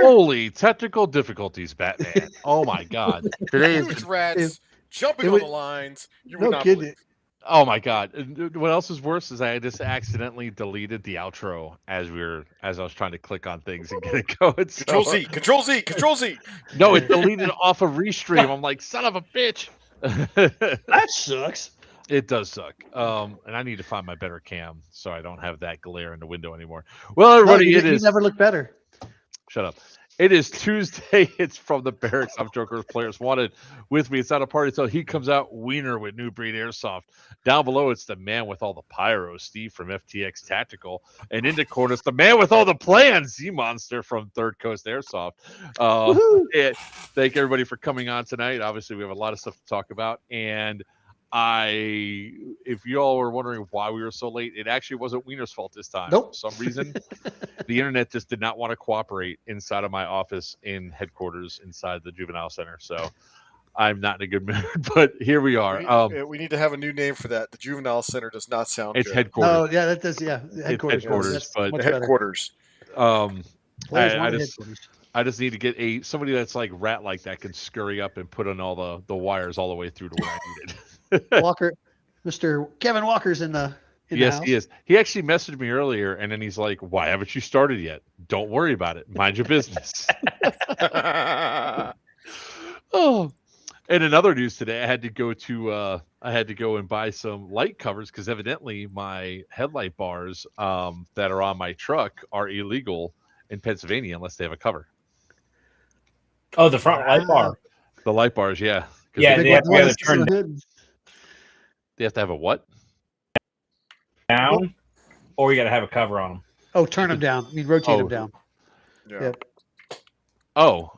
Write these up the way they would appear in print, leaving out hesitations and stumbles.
Holy technical difficulties, Batman. Oh my God. Today is Huge rats jumping it on would- the lines. You no would not kidding. believe. Oh my God. And what else is worse is I just accidentally deleted the outro as I was trying to click on things and get it going. So, Control Z, Control Z, Control Z. no, it deleted off of Restream. I'm like, son of a bitch. That sucks. It does suck. And I need to find my better cam so I don't have that glare in the window anymore. Well, everybody, you never look better. Shut up. It is Tuesday. It's from the Barracks. I'm Joker's Players Wanted. With me, it's not a party until he comes out. Wiener with New Breed Airsoft. Down below, it's the man with all the pyro, Steve from FTX Tactical. And in the corner, it's the man with all the plans, Zmonster from Third Coast Airsoft. Thank everybody for coming on tonight. Obviously, we have a lot of stuff to talk about. And if you all were wondering why we were so late, it actually wasn't Wiener's fault this time. Nope. For some reason, the internet just did not want to cooperate inside of my office in headquarters inside the juvenile center. So I'm not in a good mood, but here we are. We need to have a new name for that. The juvenile center does not sound It's good. headquarters. Oh, yeah, that does. Yeah, headquarters. Headquarters, but the headquarters. I just need to get somebody that's like rat like that can scurry up and put on all the wires all the way through to where I need it. Walker, Mr. Kevin Walker's in the yes, house. he is. He actually messaged me earlier, and then he's like, "Why haven't you started yet? Don't worry about it. Mind your business." Oh, and in other news today, I had to go and buy some light covers because evidently my headlight bars that are on my truck are illegal in Pennsylvania unless they have a cover. Oh, the front light bar. The light bars, yeah. Yeah, they have to turn They have to have a what? Down, or you got to have a cover on them. Oh, turn them down. You rotate them down. Yeah. Yep. Oh,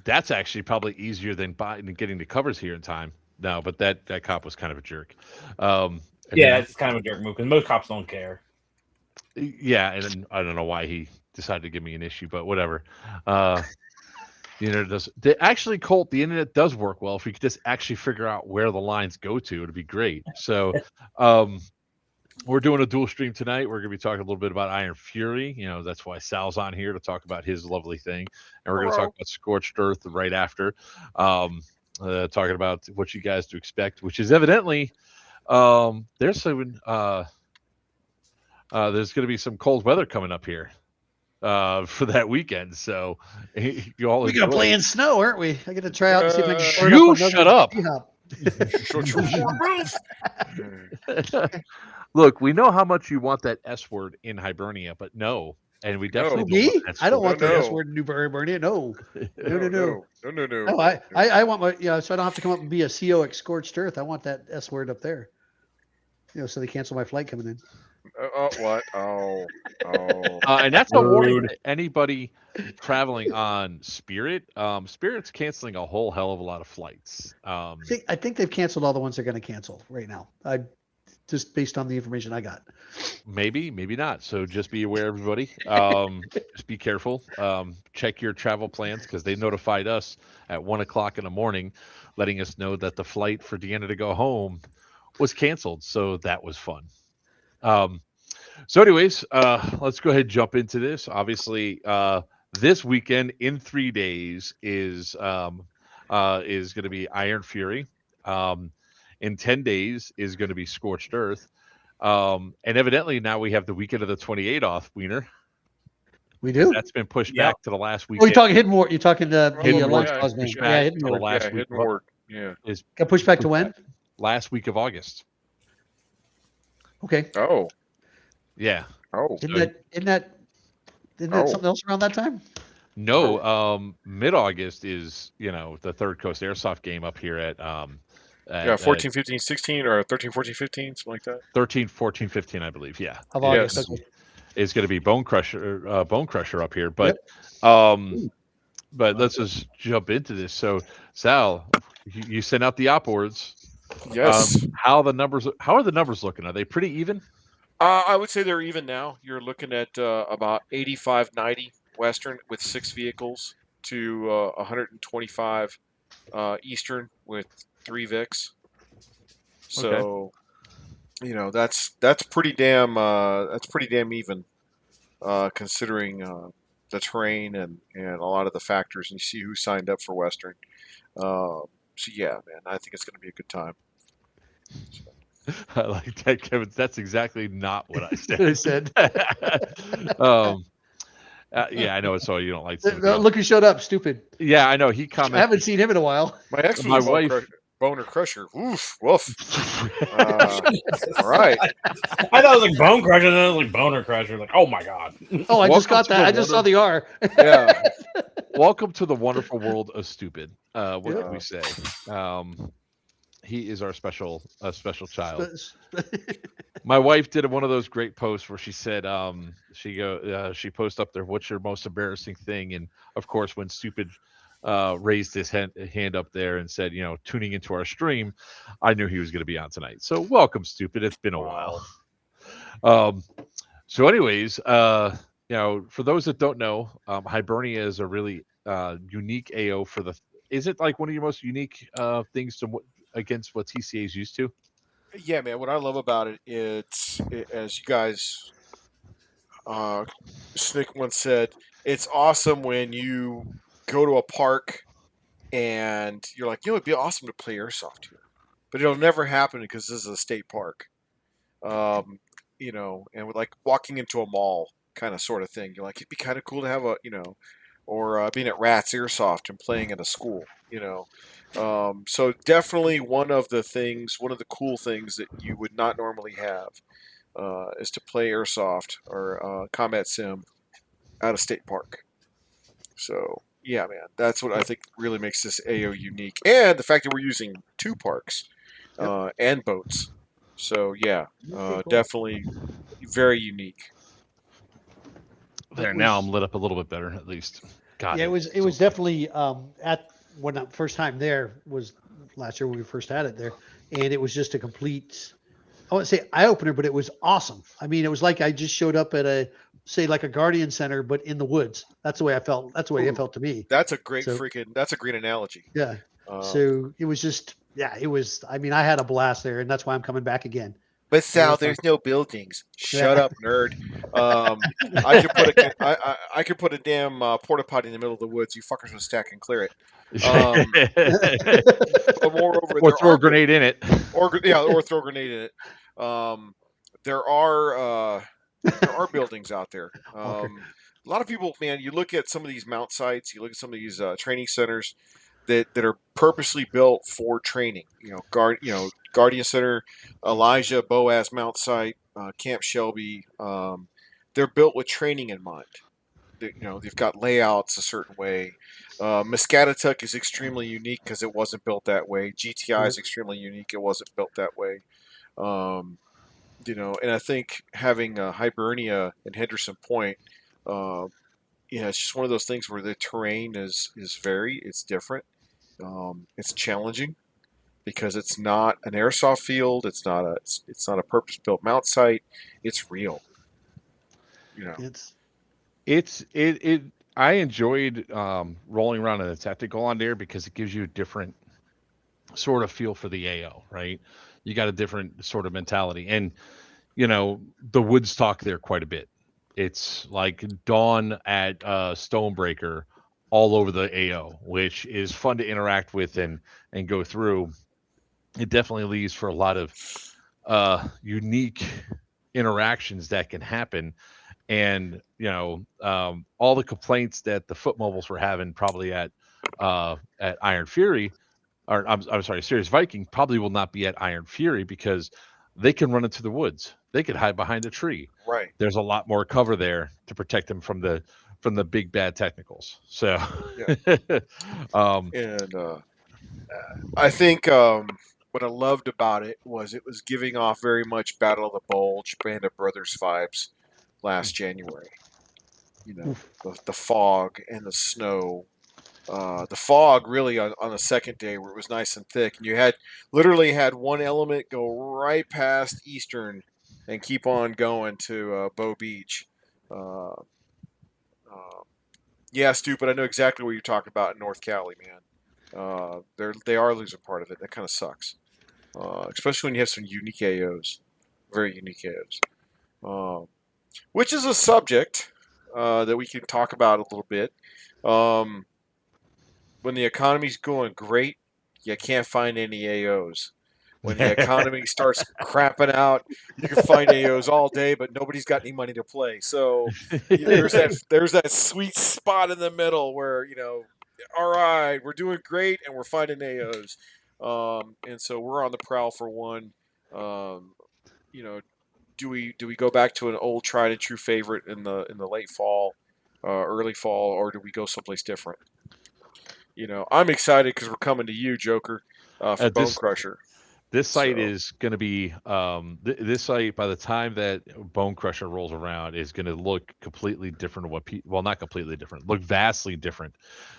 that's actually probably easier than getting the covers here in time. No, but that cop was kind of a jerk. It's kind of a jerk move because most cops don't care. Yeah, and I don't know why he decided to give me an issue, but whatever. The internet does. Colt, the internet does work well. If we could just actually figure out where the lines go to, it'd be great. So, we're doing a dual stream tonight. We're going to be talking a little bit about Iron Fury. You know, that's why Sal's on here to talk about his lovely thing, and we're going to talk about Scorched Earth right after. Talking about what you guys to expect, which is evidently there's going to be some cold weather coming up here for that weekend. So we're going to play in snow, aren't we? I get to try out and see if I can. You shut up. Look, we know how much you want that S word in Hibernia, but no. And we definitely I don't want the S word in New Hibernia. No. No. I want my so I don't have to come up and be a CO at Scorched Earth. I want that S word up there. So they cancel my flight coming in. What? Oh. And that's a warning to anybody traveling on Spirit. Spirit's canceling a whole hell of a lot of flights. I think they've canceled all the ones they're going to cancel right now. Just based on the information I got. Maybe not. So just be aware, everybody. Just be careful. Check your travel plans because they notified us at 1:00 in the morning, letting us know that the flight for Deanna to go home was canceled. So that was fun. So anyways, let's go ahead and jump into this. Obviously, this weekend in 3 days is going to be Iron Fury. In 10 days is going to be Scorched Earth. And evidently now we have the weekend of the 28th off, Wiener. We do. That's been pushed back to the last weekend. Oh, you're talking Hidden War. You're talking the Hidden War. Hidden War. Last week. Yeah. Got pushed back to when? Last week of August. Okay. Oh. Yeah. Oh. Isn't that something else around that time? No. Mid-August is, the Third Coast Airsoft game up here at 14, 15, 16, or 13, 14, 15, something like that. 13, 14, 15, I believe. Yeah. Of August. Yes. Okay. It's going to be Bone Crusher up here, but let's just jump into this. So, Sal, you sent out the op boards. Yes. How are the numbers looking? Are they pretty even? I would say they're even now. You're looking at about 85, 90 Western with 6 vehicles to 125 Eastern with 3 Vics. So, that's pretty damn even, considering the terrain and a lot of the factors, and you see who signed up for Western. So yeah, man, I think it's going to be a good time. I like that, Kevin. That's exactly not what I said. I said. Yeah, I know it's all you don't like. Look who showed up, stupid. Yeah, I know. He commented. I haven't seen him in a while. My ex was My a wife. Boner Crusher. Oof, woof. All right. I thought it was like Bone Crusher, and then it was like Boner Crusher. Like, oh my god. Oh, I just got that. I just saw the R. Yeah. Welcome to the wonderful world of stupid. What can we say? He is our special child. My wife did one of those great posts where she said, she posted up there, "What's your most embarrassing thing?" And of course, when Stupid raised his hand up there and said, tuning into our stream, I knew he was going to be on tonight. So welcome, Stupid. It's been a while. So anyways, for those that don't know, Hibernia is a really unique AO for the. Is it like one of your most unique things against what TCA is used to? Yeah, man. What I love about it, as you guys, Snick once said, it's awesome when you go to a park and you're like, it'd be awesome to play airsoft here, but it'll never happen because this is a state park. And with like walking into a mall kind of sort of thing, you're like, it'd be kind of cool to have or being at Rat's Airsoft and playing at a school, so definitely one of the cool things that you would not normally have is to play airsoft or combat sim at a state park. So yeah, man, that's what I think really makes this AO unique, and the fact that we're using 2 parks and boats. So yeah, definitely very unique. There, now I'm lit up a little bit better, at least. God, yeah, it was definitely at when the first time there was last year when we first had it there, and it was just a complete, I wouldn't say eye opener, but it was awesome. I mean, it was like I just showed up at like a Guardian Center, but in the woods. That's the way I felt. That's the way it felt to me. That's a great that's a great analogy. Yeah. So it was just, it was. I mean, I had a blast there, and that's why I'm coming back again. But Sal, there's no buildings. Shut up, nerd. I could put a damn porta potty in the middle of the woods. You fuckers would stack and clear it. But moreover, or throw a grenade in it. Or throw a grenade in it. There are buildings out there. A lot of people, man. You look at some of these mount sites. You look at some of these training centers that are purposely built for training. Guardian Center, Elijah, Boaz Mount Site, Camp Shelby. They're built with training in mind. They've got layouts a certain way. Muscatatuck is extremely unique because it wasn't built that way. GTI is extremely unique. It wasn't built that way. And I think having Hibernia and Henderson Point, it's just one of those things where the terrain is it's different. It's challenging because it's not an airsoft field. It's not a purpose-built mount site. It's real. I enjoyed rolling around in the tactical on there because it gives you a different sort of feel for the AO, right? You got a different sort of mentality, and the woods talk there quite a bit. It's like Dawn at Stonebreaker all over the AO, which is fun to interact with and go through. It definitely leaves for a lot of unique interactions that can happen. And all the complaints that the foot mobiles were having probably at Iron Fury, or I'm sorry, Serious Viking probably will not be at Iron Fury because they can run into the woods. They could hide behind a tree. Right. There's a lot more cover there to protect them from the big bad technicals. So, I think what I loved about it was giving off very much Battle of the Bulge, Band of Brothers vibes last January. The fog and the snow. The fog really on the second day where it was nice and thick, and you literally had one element go right past Eastern and keep on going to Bow Beach. Yeah, stupid. I know exactly what you're talking about in North Cali, man. They are losing part of it. That kind of sucks, especially when you have some unique AOs, very unique AOs. Which is a subject that we can talk about a little bit. When the economy's going great, you can't find any AOs. When the economy starts crapping out, you can find AOs all day, but nobody's got any money to play. So there's that sweet spot in the middle where all right, we're doing great and we're finding AOs, and so we're on the prowl for one. Um, do we go back to an old tried and true favorite in the late fall, early fall, or do we go someplace different? I'm excited because we're coming to you, Joker, for Bone Crusher. This site is going to be this site by the time that Bone Crusher rolls around is going to look completely different. Well, not completely different, look vastly different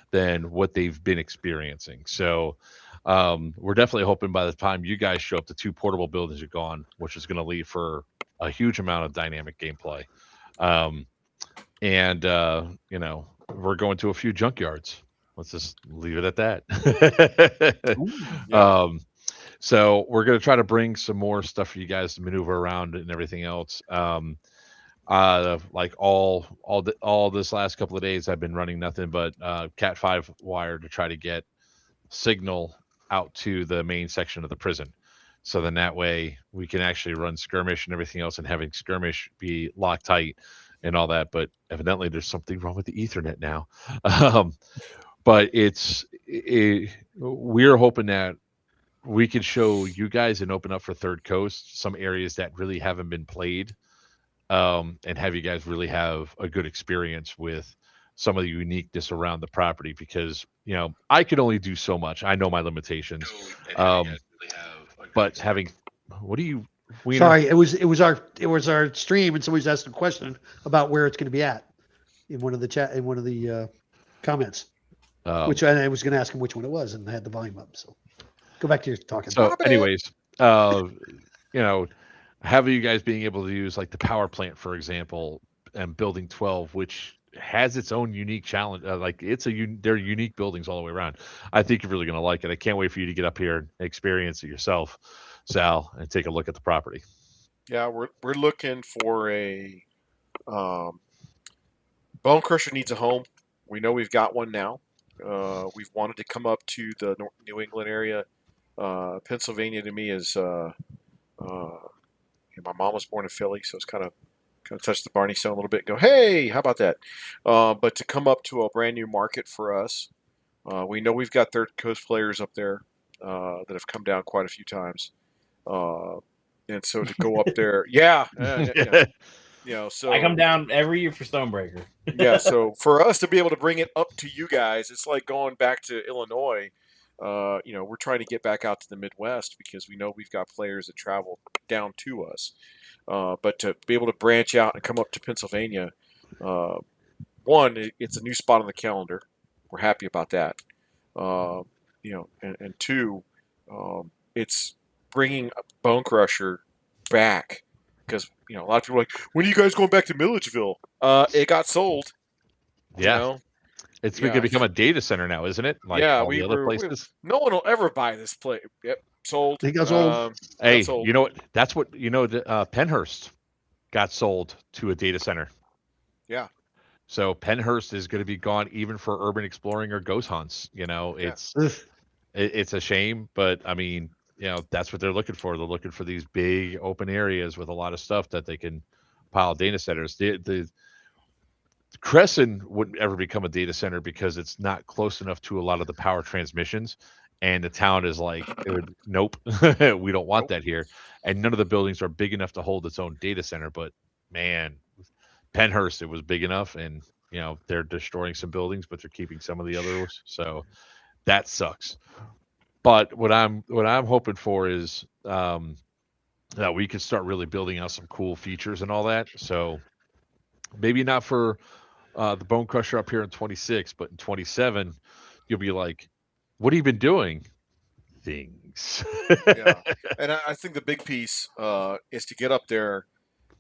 than what they've been experiencing. So we're definitely hoping by the time you guys show up, the 2 portable buildings are gone, which is going to leave for a huge amount of dynamic gameplay. And we're going to a few junkyards. Let's just leave it at that. Ooh, yeah. So we're going to try to bring some more stuff for you guys to maneuver around and everything else. Like all this last couple of days, I've been running nothing but Cat 5 wire to try to get signal out to the main section of the prison. So then that way we can actually run skirmish and everything else, and having skirmish be locked tight and all that. But evidently there's something wrong with the Ethernet now. But we're hoping that we could show you guys and open up for Third Coast some areas that really haven't been played, and have you guys really have a good experience with some of the uniqueness around the property, because I could only do so much. I know my limitations. But having Wiener? Sorry, it was our stream, and somebody's asking a question about where it's going to be at in one of the comments. Which I was going to ask him which one it was, and I had the volume up. So go back to your talking. So, anyways, having you guys being able to use like the power plant, for example, and building 12, which has its own unique challenge. They're unique buildings all the way around. I think you're really going to like it. I can't wait for you to get up here and experience it yourself, Sal, and take a look at the property. Yeah, we're looking for a Bone Crusher needs a home. We know we've got one now. We've wanted to come up to the New England area. Pennsylvania to me is my mom was born in Philly, so it's kind of touch the Barney Stone a little bit and go, hey, how about that? But to come up to a brand new market for us, we know we've got Third Coast players up there that have come down quite a few times. And so to go up there, so I come down every year for Stonebreaker. Yeah, so for us to be able to bring it up to you guys, it's like going back to Illinois. We're trying to get back out to the Midwest because we know we've got players that travel down to us. But to be able to branch out and come up to Pennsylvania, one, it's a new spot on the calendar. We're happy about that. And two, it's bringing Bone Crusher back, because a lot of people are like, when are you guys going back to Milledgeville? It got sold. Yeah. It's going to become a data center now, isn't it? Like all the other places. No one will ever buy this place. Yep, sold. It got sold. Hey, you know what? That's what Pennhurst got sold to a data center. Yeah. So Pennhurst is going to be gone even for urban exploring or ghost hunts. It's a shame, but I mean, that's what they're looking for. They're looking for these big open areas with a lot of stuff that they can pile data centers. The Cresson wouldn't ever become a data center because it's not close enough to a lot of the power transmissions, and the town is like, nope, we don't want that here. And none of the buildings are big enough to hold its own data center. But man, Pennhurst, it was big enough, and they're destroying some buildings, but they're keeping some of the others. So that sucks. But what I'm hoping for is that we can start really building out some cool features and all that. So maybe not for the Bone Crusher up here in 26, but in 27, you'll be like, what have you been doing? Things. Yeah. And I think the big piece is to get up there,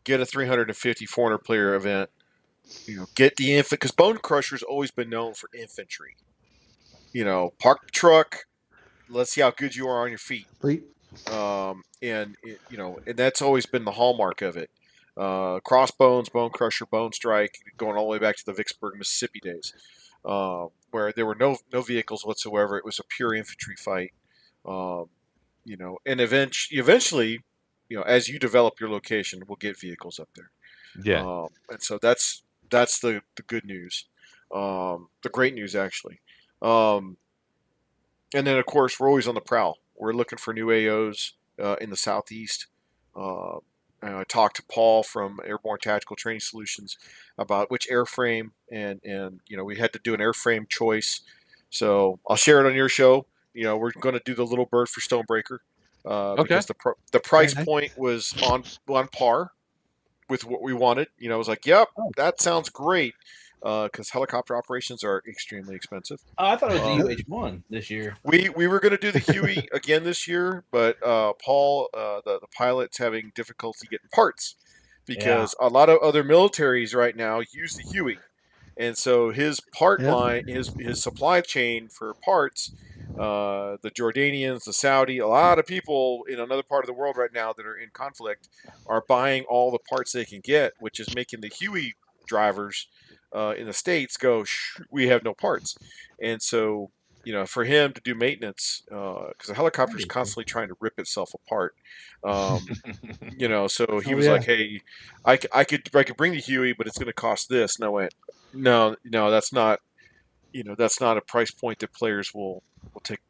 get a 350, 400 player event, get the infantry, because Bone Crusher's always been known for infantry. Park the truck, let's see how good you are on your feet. And that's always been the hallmark of it. Crossbones, Bone Crusher, Bone Strike, going all the way back to the Vicksburg, Mississippi days, where there were no vehicles whatsoever. It was a pure infantry fight. And eventually, as you develop your location, we'll get vehicles up there. Yeah. And so that's the good news, the great news actually. And then of course we're always on the prowl. We're looking for new AOs in the southeast. And I talked to Paul from Airborne Tactical Training Solutions about which airframe, and we had to do an airframe choice. So I'll share it on your show. We're going to do the Little Bird for Stonebreaker because the price nice. point was on par with what we wanted. I was like, yep, that sounds great. Because helicopter operations are extremely expensive. Oh, I thought it was the UH-1 this year. We were going to do the Huey again this year, but Paul, the pilot's having difficulty getting parts because a lot of other militaries right now use the Huey, and so his part line, his supply chain for parts, the Jordanians, the Saudi, a lot of people in another part of the world right now that are in conflict are buying all the parts they can get, which is making the Huey drivers in the States go, we have no parts. And so, for him to do maintenance, because the helicopter is constantly trying to rip itself apart. So he was like, hey, I could bring the Huey, but it's going to cost this. And I went, no, that's not, that's not a price point that players will take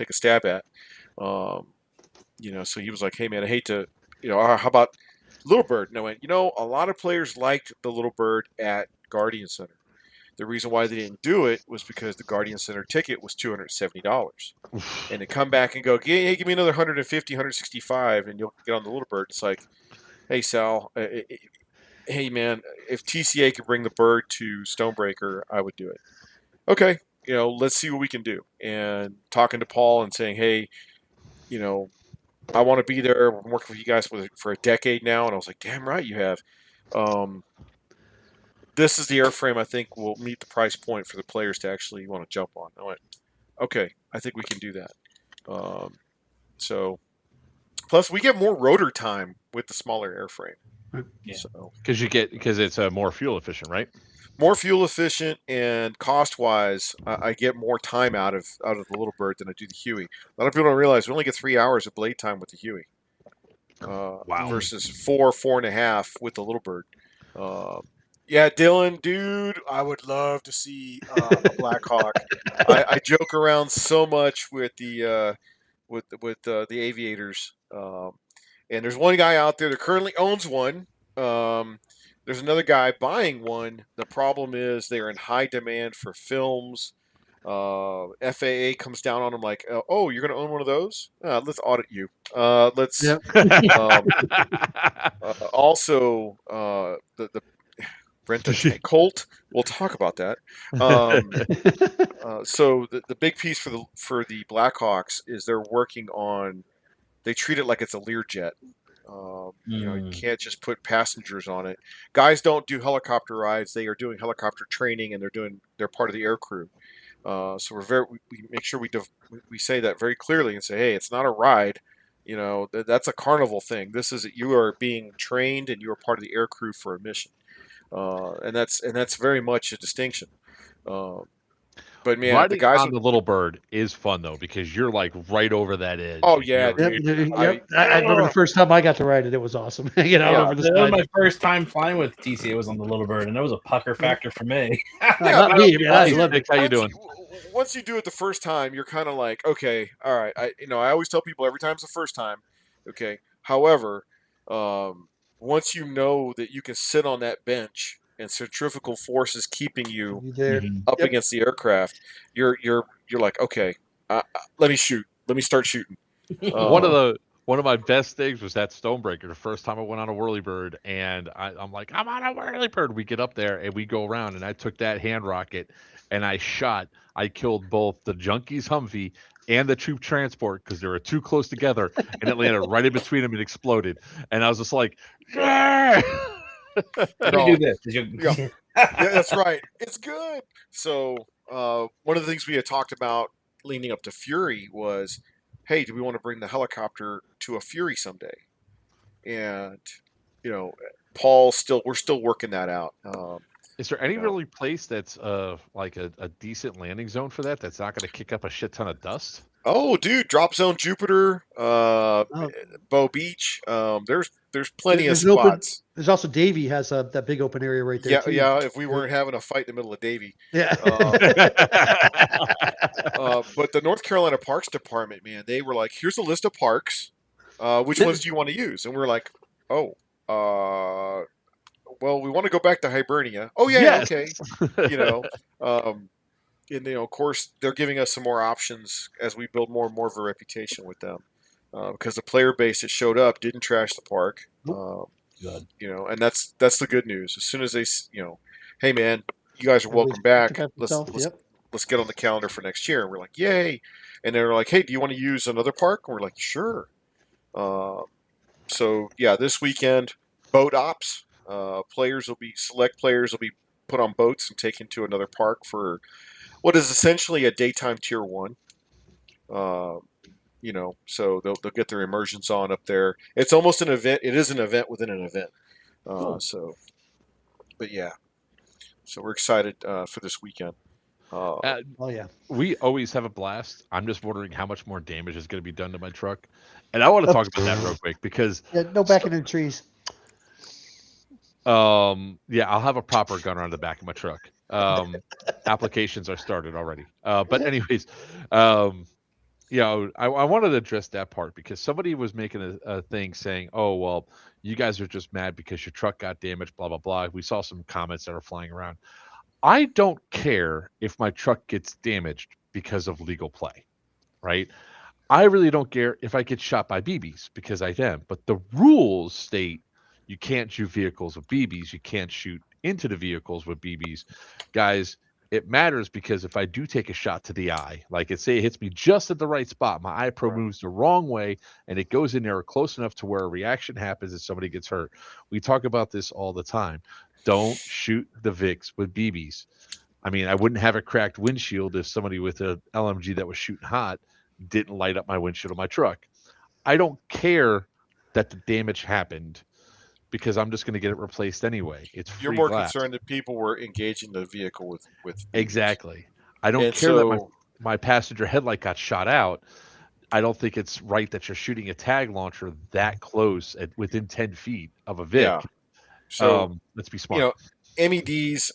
a stab at. So he was like, hey man, I hate to, how about Little Bird? And I went, a lot of players liked the Little Bird at Guardian Center. The reason why they didn't do it was because the Guardian Center ticket was $270. And to come back and go, hey, give me another 150, 165, and you'll get on the Little Bird. It's like, hey, Sal, hey, man, if TCA could bring the Bird to Stonebreaker, I would do it. Okay, let's see what we can do. And talking to Paul and saying, hey, I want to be there. I'm working with you guys for a decade now. And I was like, damn right you have. This is the airframe I think will meet the price point for the players to actually want to jump on. I went, okay, I think we can do that. So, plus we get more rotor time with the smaller airframe. Yeah. So because it's more fuel efficient, right? More fuel efficient, and cost wise, I get more time out of the Little Bird than I do the Huey. A lot of people don't realize we only get 3 hours of blade time with the Huey. Versus 4.5 with the Little Bird. Yeah, Dylan, dude, I would love to see a Black Hawk. I joke around so much with the aviators, and there's one guy out there that currently owns one. There's another guy buying one. The problem is they're in high demand for films. FAA comes down on them like, oh, you're going to own one of those? Let's audit you. Also, the Brent a Colt. We'll talk about that. So the big piece for the Blackhawks is they're working on. They treat it like it's a Learjet. You can't just put passengers on it. Guys don't do helicopter rides. They are doing helicopter training, and they're part of the air crew. So we make sure we say that very clearly and say, hey, it's not a ride. That's a carnival thing. This is you are being trained, and you are part of the air crew for a mission. And that's very much a distinction. But man, riding the guys on the Little Bird is fun though because you're like right over that edge. Oh yeah, dude. I remember the first time I got to ride it; it was awesome. Over the sky. My first time flying with TCA was on the Little Bird, and it was a pucker factor for me. Not me. I love it. How you doing? Once you do it the first time, you're kind of like, okay, all right. I always tell people every time's the first time. Okay. However, once you know that you can sit on that bench and centrifugal force is keeping you up against the aircraft, you're like, okay, let me shoot. Let me start shooting. One of my best things was that Stonebreaker. The first time I went on a whirlybird, and I'm like, I'm on a whirlybird. We get up there and we go around, and I took that hand rocket and I killed both the Junkies Humvee and the troop transport because they were too close together, and it landed right in between them and exploded. And I was just like, yeah. Do this. Yeah, that's right. It's good. So one of the things we had talked about leading up to Fury was, hey, do we want to bring the helicopter to a Fury someday? And Paul we're still working that out. Is there any really place that's like a decent landing zone for that? That's not going to kick up a shit ton of dust. Oh, dude, Drop Zone Jupiter, Bow Beach. There's plenty of spots. There's also Davy has that big open area right there. Yeah, too. yeah. If we weren't having a fight in the middle of Davy. Yeah. But the North Carolina Parks Department, man, they were like, "Here's a list of parks. Which ones do you want to use?" And we're like, "Oh, well, we want to go back to Hibernia." Oh yeah, Yes. okay. And of course, they're giving us some more options as we build more and more of a reputation with them, because the player base that showed up didn't trash the park. Good. And that's the good news. As soon as they, hey man, you guys are welcome back. Let's get on the calendar for next year. And we're like, yay! And they're like, hey, do you want to use another park? And we're like, sure. So yeah, this weekend, boat ops. Select players will be put on boats and taken to another park for what is essentially a daytime tier 1. So they'll get their immersions on up there. It's almost an event. It is an event within an event. Cool. But yeah. So we're excited for this weekend. Oh yeah. We always have a blast. I'm just wondering how much more damage is going to be done to my truck. And I want to talk about that real quick because no backing in the trees. Yeah, I'll have a proper gunner on the back of my truck. Applications are started already. But anyways, I wanted to address that part because somebody was making a thing saying, "Oh, well, you guys are just mad because your truck got damaged, blah blah blah." We saw some comments that are flying around. I don't care if my truck gets damaged because of legal play, right? I really don't care if I get shot by BBs because I am. But the rules state you can't shoot vehicles with BBs. You can't shoot into the vehicles with BBs. Guys, it matters because if I do take a shot to the eye, like it hits me just at the right spot, my eye pro moves the wrong way and it goes in there close enough to where a reaction happens and somebody gets hurt. We talk about this all the time. Don't shoot the VIX with BBs. I mean, I wouldn't have a cracked windshield if somebody with an LMG that was shooting hot didn't light up my windshield of my truck. I don't care that the damage happened because I'm just going to get it replaced anyway. It's free You're more glass. concerned that people were engaging the vehicle with Exactly. I don't care that my passenger headlight got shot out. I don't think it's right that you're shooting a tag launcher that close within 10 feet of a VIC. Yeah. So let's be smart. MEDs,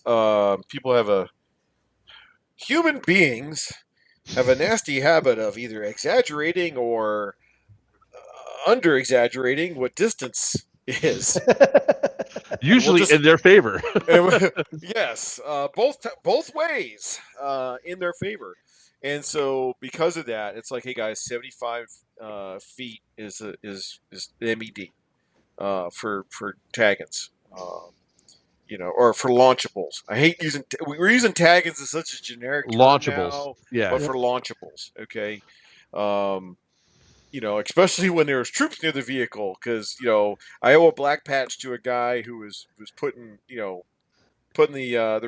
human beings have a nasty habit of either exaggerating or under exaggerating what distance is. Usually in their favor. Yes, both ways in their favor. And so because of that, it's like, hey guys, 75 feet is the MED for taggants. Or for launchables. I hate using. We're using taggants as such a generic term launchables. Now, but for launchables, okay. Especially when there's troops near the vehicle, because I owe a black patch to a guy who was putting the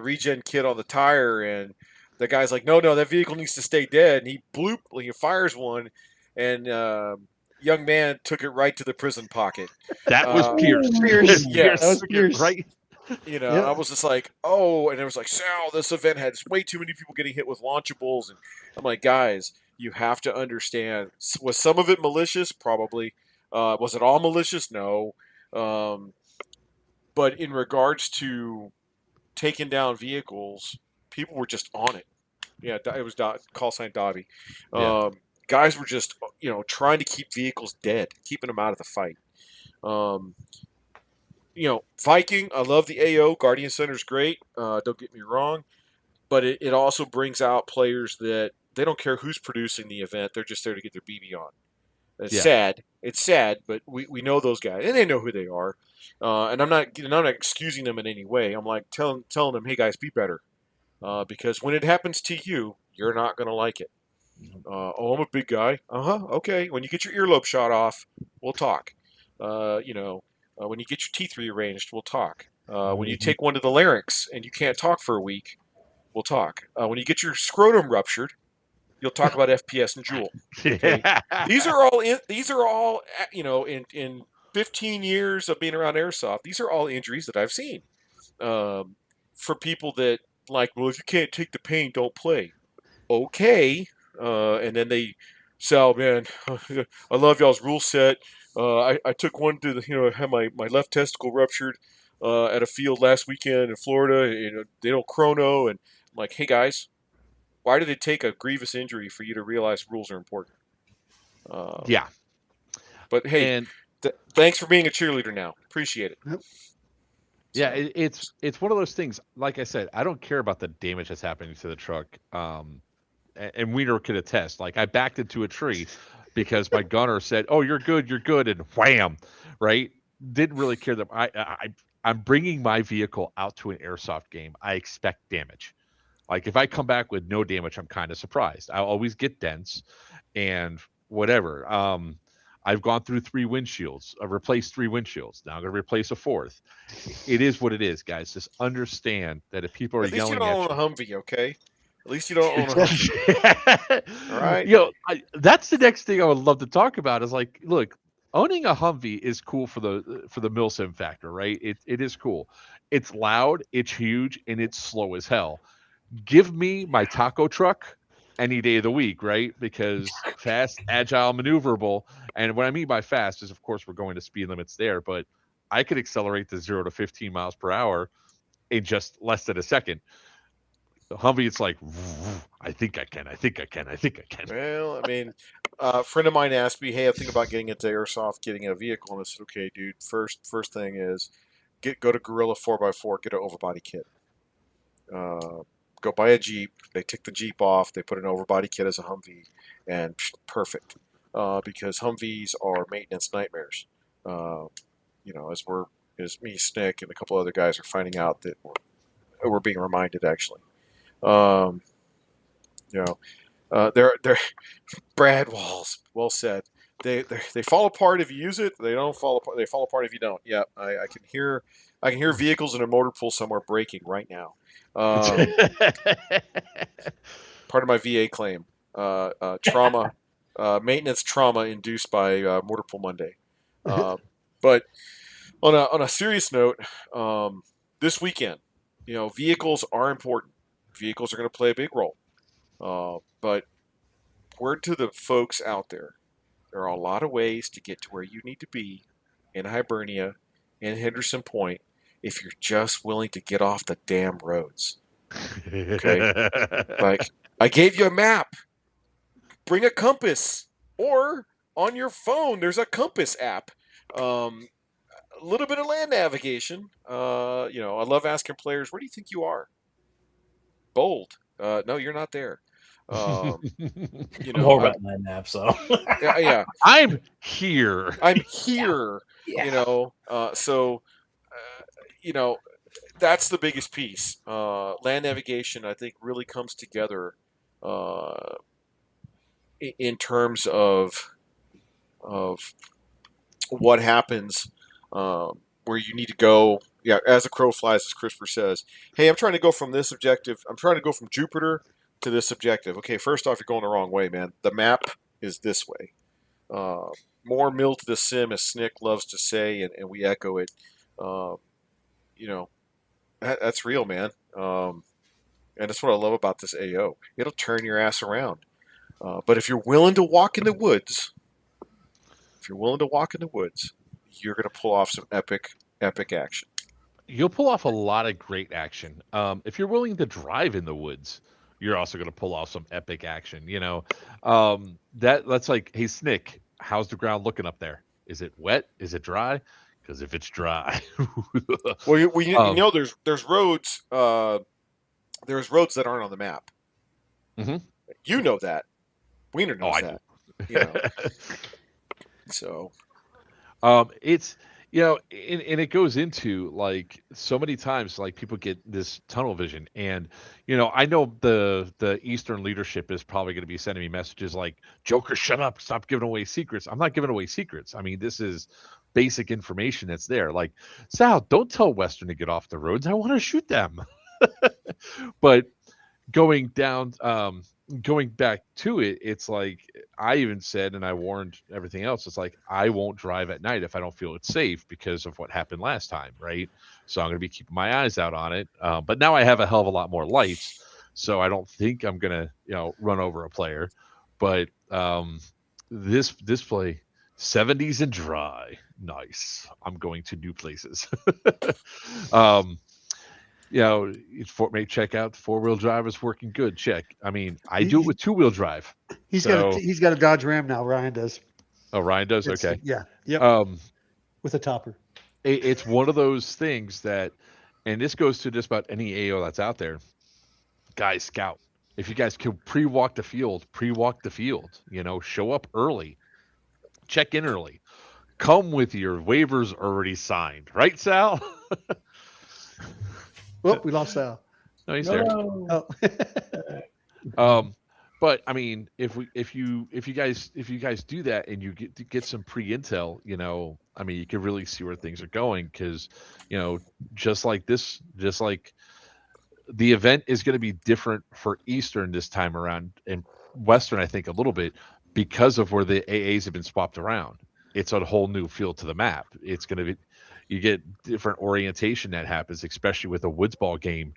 regen kit on the tire, and the guy's like, no, that vehicle needs to stay dead, and he fires one, and young man took it right to the prison pocket. That was Pierce. Yes, that was Pierce. Right. I was just like, oh, and it was like, Sal, this event had way too many people getting hit with launchables, and I'm like, guys, you have to understand. Was some of it malicious? Probably. Was it all malicious? No. But in regards to taking down vehicles, people were just on it. Yeah, it was call sign Dobby. Guys were just, trying to keep vehicles dead, keeping them out of the fight. Viking, I love the AO. Guardian Center's great. Don't get me wrong. But it also brings out players that they don't care who's producing the event. They're just there to get their BB on. It's sad. It's sad, but we know those guys, and they know who they are. And I'm not excusing them in any way. I'm like telling them, hey guys, be better, because when it happens to you, you're not gonna like it. I'm a big guy. Okay. When you get your earlobe shot off, we'll talk. When you get your teeth rearranged, we'll talk. When you take one to the larynx and you can't talk for a week, we'll talk. When you get your scrotum ruptured, you'll talk about FPS and Joule. Okay? These are all in 15 years of being around Airsoft, these are all injuries that I've seen. For people that like, well, if you can't take the pain, don't play. Okay. And then they say, oh, man, I love y'all's rule set. I took one to I had my left testicle ruptured at a field last weekend in Florida. They don't chrono. And I'm like, hey, guys, why did it take a grievous injury for you to realize rules are important? Yeah. But hey, And thanks for being a cheerleader now. Appreciate it. Yep. yeah, So, it's one of those things. Like I said, I don't care about the damage that's happening to the truck. And Wiener could attest. Like I backed into a tree because my gunner said, "Oh, you're good, and wham, right? Didn't really care that I'm bringing my vehicle out to an airsoft game. I expect damage. Like if I come back with no damage, I'm kind of surprised. I always get dents and whatever. I've gone through 3 windshields. I've replaced 3 windshields. Now I'm going to replace a 4th. It is what it is, guys. Just understand that if people are at least you yelling don't at own a you, Humvee, okay? At least you don't own a Humvee. All right. That's the next thing I would love to talk about. Is like, look, owning a Humvee is cool for the milsim factor, right? It is cool. It's loud, it's huge, and it's slow as hell. Give me my taco truck any day of the week, right? Because fast, agile, maneuverable. And what I mean by fast is, of course, we're going to speed limits there, but I could accelerate to 0 to 15 miles per hour in just less than a second. The Humvee, it's like, I think I can. Well, I mean, a friend of mine asked me, "Hey, I think about getting into Airsoft, getting a vehicle," and I said, "Okay, dude. First thing is, go to Gorilla 4x4, get an overbody kit. Go buy a Jeep. They take the Jeep off. They put an overbody kit as a Humvee, and perfect. Because Humvees are maintenance nightmares. As me, Snick, and a couple other guys are finding out that we're being reminded actually. Um, they're Brad Walls. Well said. They fall apart if you use it. They don't fall apart. They fall apart if you don't. Yeah, I can hear vehicles in a motor pool somewhere breaking right now. Part of my VA claim. Trauma, maintenance trauma induced by Motor Pool Monday. But on a serious note, this weekend, vehicles are important. Vehicles are going to play a big role. But word to the folks out there, there are a lot of ways to get to where you need to be in Hibernia, in Henderson Point, if you're just willing to get off the damn roads. Okay? Like, I gave you a map. Bring a compass. Or on your phone, there's a compass app. A little bit of land navigation. I love asking players, where do you think you are? Bold. No, you're not there. I'm more about my nap, so yeah. I'm here. Yeah. That's the biggest piece. Land navigation, I think, really comes together in terms of what happens where you need to go. Yeah, as the crow flies, as Christopher says, hey, I'm trying to go from this objective. I'm trying to go from Jupiter to this objective. Okay, first off, you're going the wrong way, man. The map is this way. More mill to the sim, as Snick loves to say, and we echo it. That's real, man. And that's what I love about this AO. It'll turn your ass around. But if you're willing to walk in the woods, you're going to pull off some epic action. You'll pull off a lot of great action. If you're willing to drive in the woods, you're also going to pull off some epic action. That's like, hey, Snick, how's the ground looking up there? Is it wet? Is it dry? Because if it's dry, well, there's roads. There's roads that aren't on the map. Mm-hmm. You know that. Wiener knows that. Do. So, it's and it goes into like so many times, like people get this tunnel vision, and I know the Eastern leadership is probably going to be sending me messages like, Joker, shut up, stop giving away secrets. I'm not giving away secrets. I mean, this is basic information that's there. Like, Sal, don't tell Western to get off the roads. I want to shoot them. But going down going back to it, it's like I even said, and I warned everything else. It's like I won't drive at night if I don't feel it's safe because of what happened last time, right? So I'm going to be keeping my eyes out on it. But now I have a hell of a lot more lights, so I don't think I'm going to run over a player. But this play 70s and dry, nice. I'm going to new places. um, Fort may check out the 4-wheel drive is working good. Check. I mean, I do it with 2-wheel drive. He's got a Dodge Ram now. Ryan does. Oh, Ryan does. Okay. Yeah. Yep. With a topper. It's one of those things that, and this goes to just about any AO that's out there. Guys, scout. If you guys can pre-walk the field. Show up early. Check in early. Come with your waivers already signed, right, Sal? Well, we lost Sal. No, he's there. Oh. But I mean, if you guys do that and you get some pre-intel, I mean, you can really see where things are going because, just like the event is going to be different for Eastern this time around, and Western I think a little bit because of where the AAs have been swapped around. It's a whole new feel to the map. It's going to be, you get different orientation that happens, especially with a woods ball game.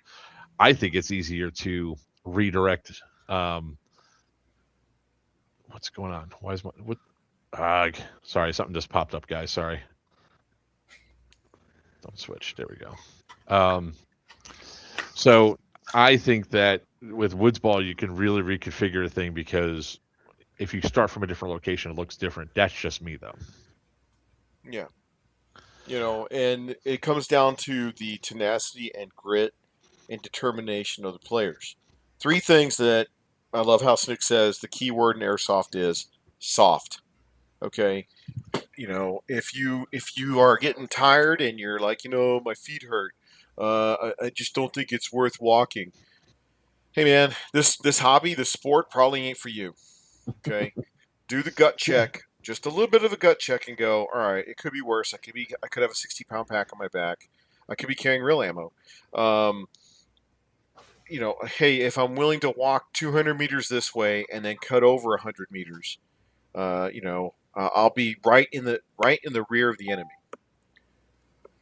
I think it's easier to redirect. What's going on? Why is what? Sorry, something just popped up, guys. Sorry. Don't switch. There we go. So I think that with woods ball, you can really reconfigure a thing because if you start from a different location, it looks different. That's just me, though. Yeah. And it comes down to the tenacity and grit and determination of the players. 3 things that I love how Snick says the key word in Airsoft is soft. Okay. If you are getting tired and you're like, my feet hurt, I just don't think it's worth walking. Hey man, this hobby, this sport probably ain't for you. Okay. Do the gut check. Just a little bit of a gut check and go, all right, it could be worse. I could have a 60-pound pack on my back. I could be carrying real ammo. Hey, if I'm willing to walk 200 meters this way and then cut over 100 meters, I'll be right in the rear of the enemy.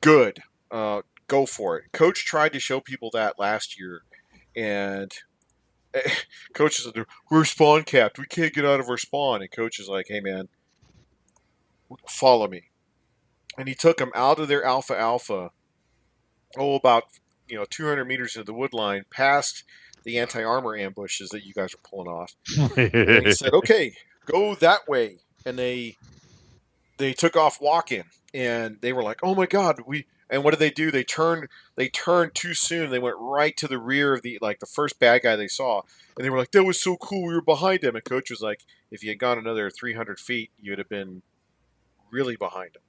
Good. Go for it. Coach tried to show people that last year, and Coach said, we're spawn capped. We can't get out of our spawn. And Coach is like, hey, man, follow me. And he took them out of their alpha, about 200 meters into the wood line, past the anti-armor ambushes that you guys are pulling off. And he said, okay, go that way. And they took off walking, and they were like, oh my God, and what did they do? They turned too soon. They went right to the rear of the first bad guy they saw. And they were like, that was so cool. We were behind him. And Coach was like, if you had gone another 300 feet, you'd have been really behind him.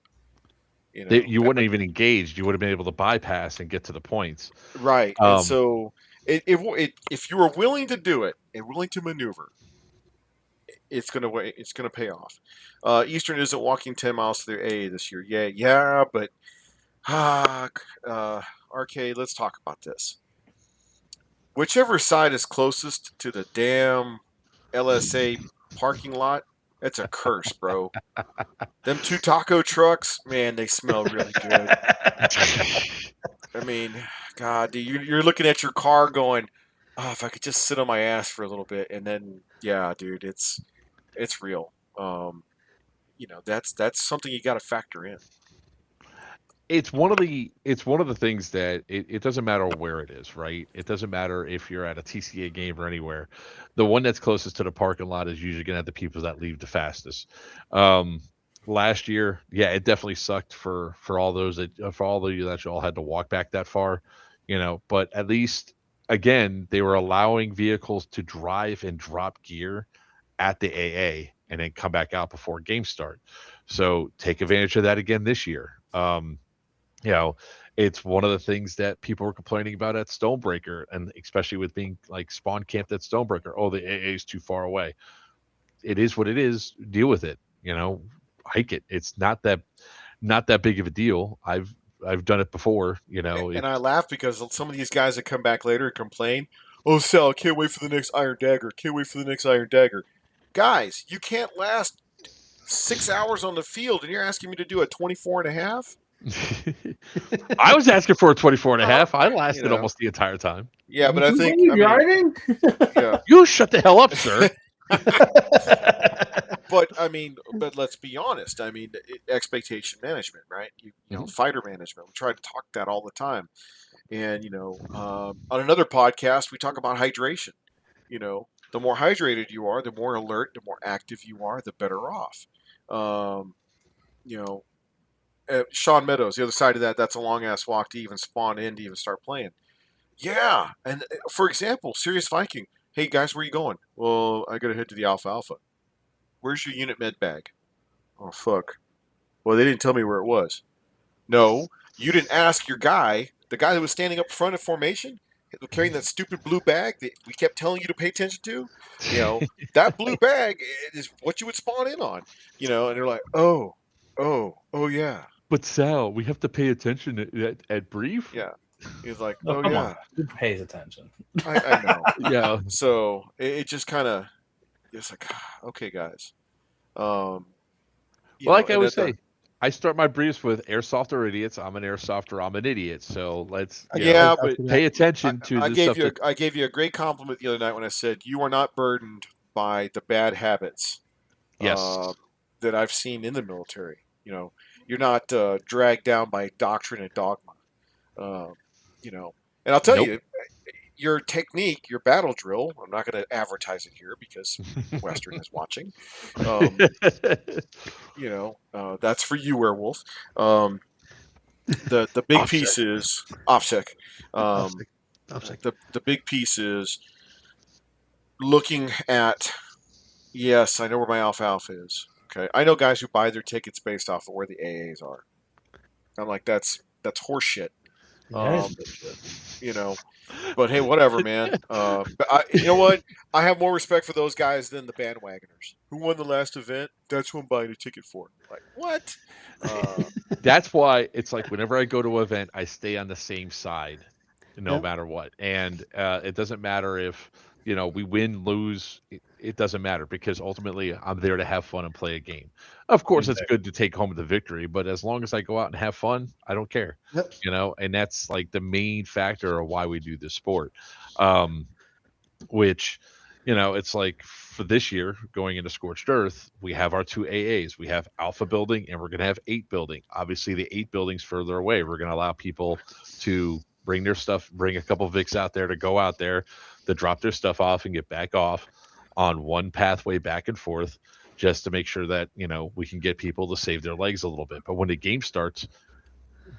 You wouldn't even engaged. You would have been able to bypass and get to the points. Right. And so if you were willing to do it and willing to maneuver, it's gonna pay off. Eastern isn't walking 10 miles to their AA this year. Yeah, but Arcade, let's talk about this. Whichever side is closest to the damn LSA parking lot, that's a curse, bro. Them 2 taco trucks, man, they smell really good. I mean, God, dude, you're looking at your car going, oh, if I could just sit on my ass for a little bit, and then, yeah, dude, it's real. That's something you got to factor in. It's one of the things that it doesn't matter where it is, right? It doesn't matter if you're at a TCA game or anywhere. The one that's closest to the parking lot is usually going to have the people that leave the fastest. Last year, yeah, it definitely sucked for all of you that you all had to walk back that far, but at least again, they were allowing vehicles to drive and drop gear at the AA and then come back out before game start. So take advantage of that again this year. It's one of the things that people were complaining about at Stonebreaker, and especially with being like spawn camped at Stonebreaker. Oh, the AA is too far away. It is what it is. Deal with it. Hike it. It's not that big of a deal. I've done it before. And I laugh because some of these guys that come back later and complain, oh, Sal, can't wait for the next Iron Dagger. Can't wait for the next Iron Dagger. Guys, you can't last 6 hours on the field, and you're asking me to do a 24 and a half? I was asking for a 24 and a half. I You lasted know. almost the entire time. Yeah, but I think, you driving? yeah. You shut the hell up, sir. But I mean, but let's be honest. I mean, expectation management, right? You know, fighter management. We try to talk that all the time. And on another podcast, we talk about hydration. You know, the more hydrated you are, the more alert, the more active you are, the better off. Um, you know, Sean Meadows, the other side of that, that's a long ass walk to even spawn in to even start playing. Yeah, and for example, Serious Viking. Hey guys, where you going? Well, I gotta head to the Alpha Alpha. Where's your unit med bag? Oh fuck. Well, they didn't tell me where it was. No, you didn't ask your guy, the guy that was standing up front of formation, carrying that stupid blue bag that we kept telling you to pay attention to. That blue bag is what you would spawn in on. And they're like, oh yeah. But Sal, we have to pay attention at brief. Yeah. He's like, Oh, oh come yeah. on. Who pays attention? I know. Yeah. So it just kind of, it's like, okay, guys. Well, like I always say, I start my briefs with airsoft or idiots. I'm an airsoft or I'm an idiot. So let's but pay attention to I the gave stuff. I gave you a great compliment the other night when I said you are not burdened by the bad habits. Yes. That I've seen in the military. You're not dragged down by doctrine and dogma. And I'll tell you, your technique, your battle drill. I'm not going to advertise it here because Western is watching. That's for you, Werewolf. The big OPSEC. piece is OPSEC. OPSEC. The big piece is looking at. Yes, I know where my Alpha Alpha is. Okay, I know guys who buy their tickets based off of where the AAs are. I'm like, that's horseshit. But hey, whatever, man. But you know what? I have more respect for those guys than the bandwagoners. Who won the last event? That's who I'm buying a ticket for. Like, what? That's why it's like whenever I go to an event, I stay on the same side, no matter what. And it doesn't matter if we win, lose. It doesn't matter because ultimately I'm there to have fun and play a game. Of course, it's good to take home the victory, but as long as I go out and have fun, I don't care. Yep. And that's like the main factor of why we do this sport. Which, it's like for this year going into Scorched Earth, we have our 2 AAs. We have Alpha Building and we're going to have 8 Building. Obviously, the 8 Building's further away. We're going to allow people to bring their stuff, bring a couple Vics out there to go out there, to drop their stuff off and get back off on one pathway back and forth, just to make sure that we can get people to save their legs a little bit. But when the game starts,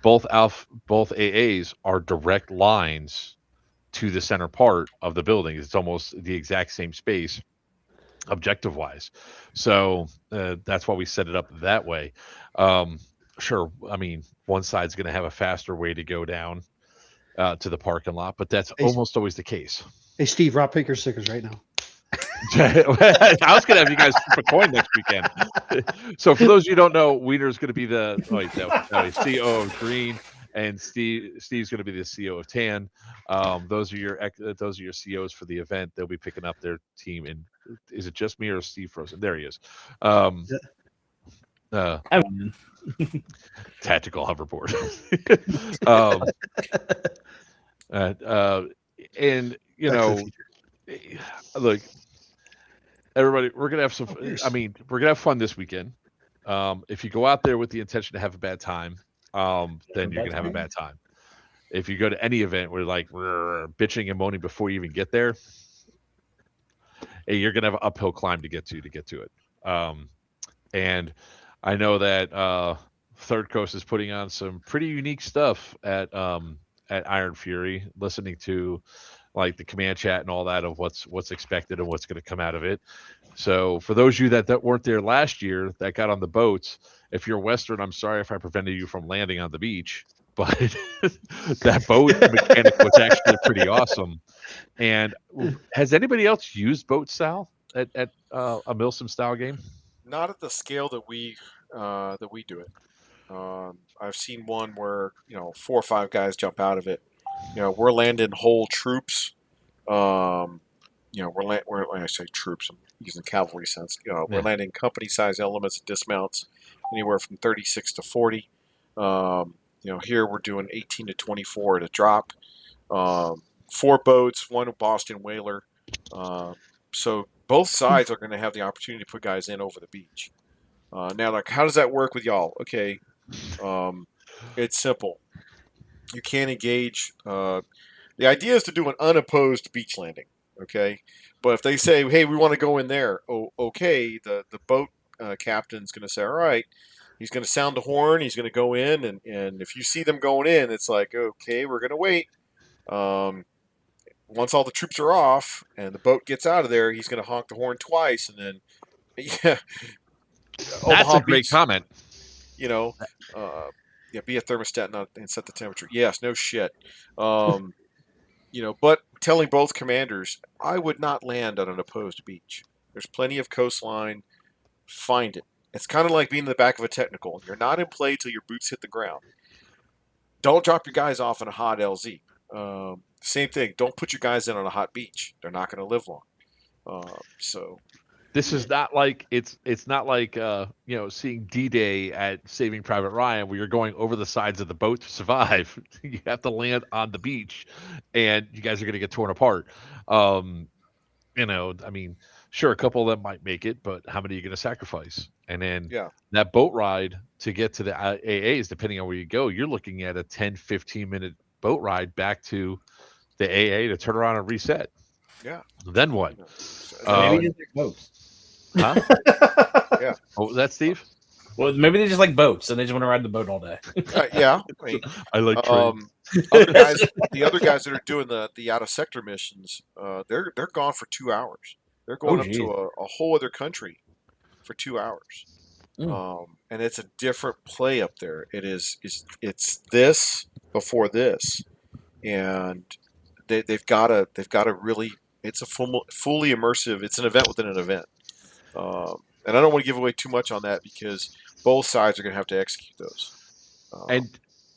both AAs are direct lines to the center part of the building. It's almost the exact same space objective wise. So that's why we set it up that way. Sure. I mean, one side's going to have a faster way to go down to the parking lot, but that's almost always the case. Hey, Steve, Rob Pinker stickers right now. I was going to have you guys flip a coin next weekend. So for those of you who don't know, Wiener's going to be the CO of Green, and Steve's going to be the CO of Tan. Those are your COs for the event. They'll be picking up their team. And is it just me or Steve Frozen? There he is. Tactical hoverboard. And look, everybody, we're gonna have some. I mean, we're gonna have fun this weekend. If you go out there with the intention to have a bad time, then you're gonna have a bad time. If you go to any event where we're bitching and moaning before you even get there, you're gonna have an uphill climb to get to it. And I know that Third Coast is putting on some pretty unique stuff at Iron Fury, listening to the command chat and all that of what's expected and what's going to come out of it. So for those of you that weren't there last year, that got on the boats, if you're Western, I'm sorry if I prevented you from landing on the beach, but that boat mechanic was actually pretty awesome. And has anybody else used boat style at a Milsim style game? Not at the scale that we do it. I've seen one where 4 or 5 guys jump out of it. We're landing whole troops We're when I say troops, I'm using cavalry sense. We're Yeah. landing company-size elements and dismounts anywhere from 36 to 40. Here we're doing 18 to 24 at a drop. 4 boats, 1 Boston whaler. So both sides are going to have the opportunity to put guys in over the beach. Now, like, how does that work with y'all? Okay, it's simple. You can't engage. The idea is to do an unopposed beach landing. Okay, but if they say, "Hey, we want to go in there," okay, the boat captain's going to say, "All right." He's going to sound the horn. He's going to go in, and if you see them going in, it's like, okay, we're going to wait. Once all the troops are off and the boat gets out of there, he's going to honk the horn twice, and then, yeah, That's Omaha a great Beach, comment. Be a thermostat and set the temperature. Yes, no shit. But telling both commanders, I would not land on an opposed beach. There's plenty of coastline. Find it. It's kind of like being in the back of a technical. You're not in play till your boots hit the ground. Don't drop your guys off in a hot LZ. Same thing. Don't put your guys in on a hot beach. They're not going to live long. This is not like it's not like seeing D-Day at Saving Private Ryan, where you're going over the sides of the boat to survive. You have to land on the beach, and you guys are going to get torn apart. I mean, sure, a couple of them might make it, but how many are you going to sacrifice? And then that boat ride to get to the AAs, depending on where you go, you're looking at a 10, 15-minute boat ride back to the AA to turn around and reset. Yeah. Then what? Maybe just like boats. Huh? Yeah. What was that, Steve? Well, maybe they just like boats and they just want to ride the boat all day. Yeah. I mean, I like trains. the other guys that are doing the out of sector missions, they're gone for 2 hours. They're going up to a whole other country for 2 hours. And it's a different play up there. It's this before this, and they've got to really. It's a fully immersive. It's an event within an event, and I don't want to give away too much on that because both sides are going to have to execute those. And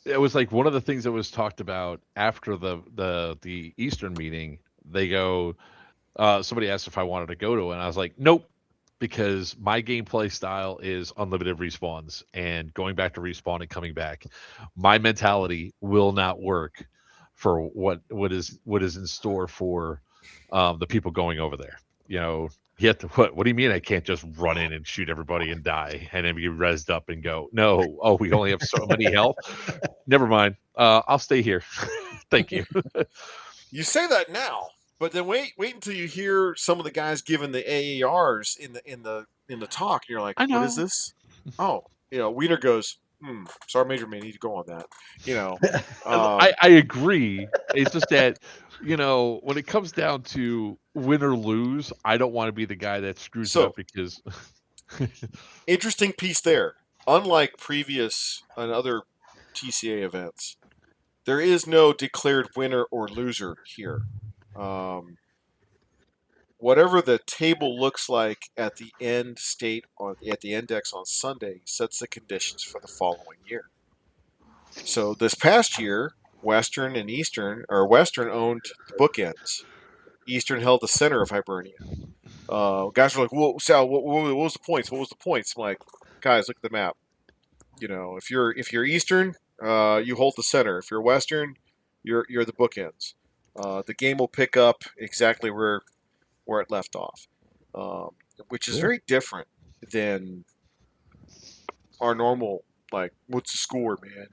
it was like one of the things that was talked about after the Eastern meeting. They go, somebody asked if I wanted to go to it, and I was like, nope, because my gameplay style is unlimited respawns and going back to respawn and coming back. My mentality will not work for what is in store for the people going over there. You have to what do you mean I can't just run in and shoot everybody and die and then be rezzed up and go, no, we only have so many health? Never mind. I'll stay here. Thank you. You say that now, but then wait until you hear some of the guys giving the AARs in the talk, and you're like, what is this? Oh, Wiener goes, Sergeant Major may need to go on that. I agree. It's just that, when it comes down to win or lose, I don't want to be the guy that screws it up because. Interesting piece there. Unlike previous and other TCA events, there is no declared winner or loser here. Whatever the table looks like at the end state at the index on Sunday sets the conditions for the following year. So this past year, Western and Eastern, or Western owned the bookends. Eastern held the center of Hibernia. Guys were like, "Well, Sal, what was the points? What was the points?" I'm like, "Guys, look at the map. If you're Eastern, you hold the center. If you're Western, you're the bookends. The game will pick up exactly where it left off, which is very different than our normal, like, what's the score, man?"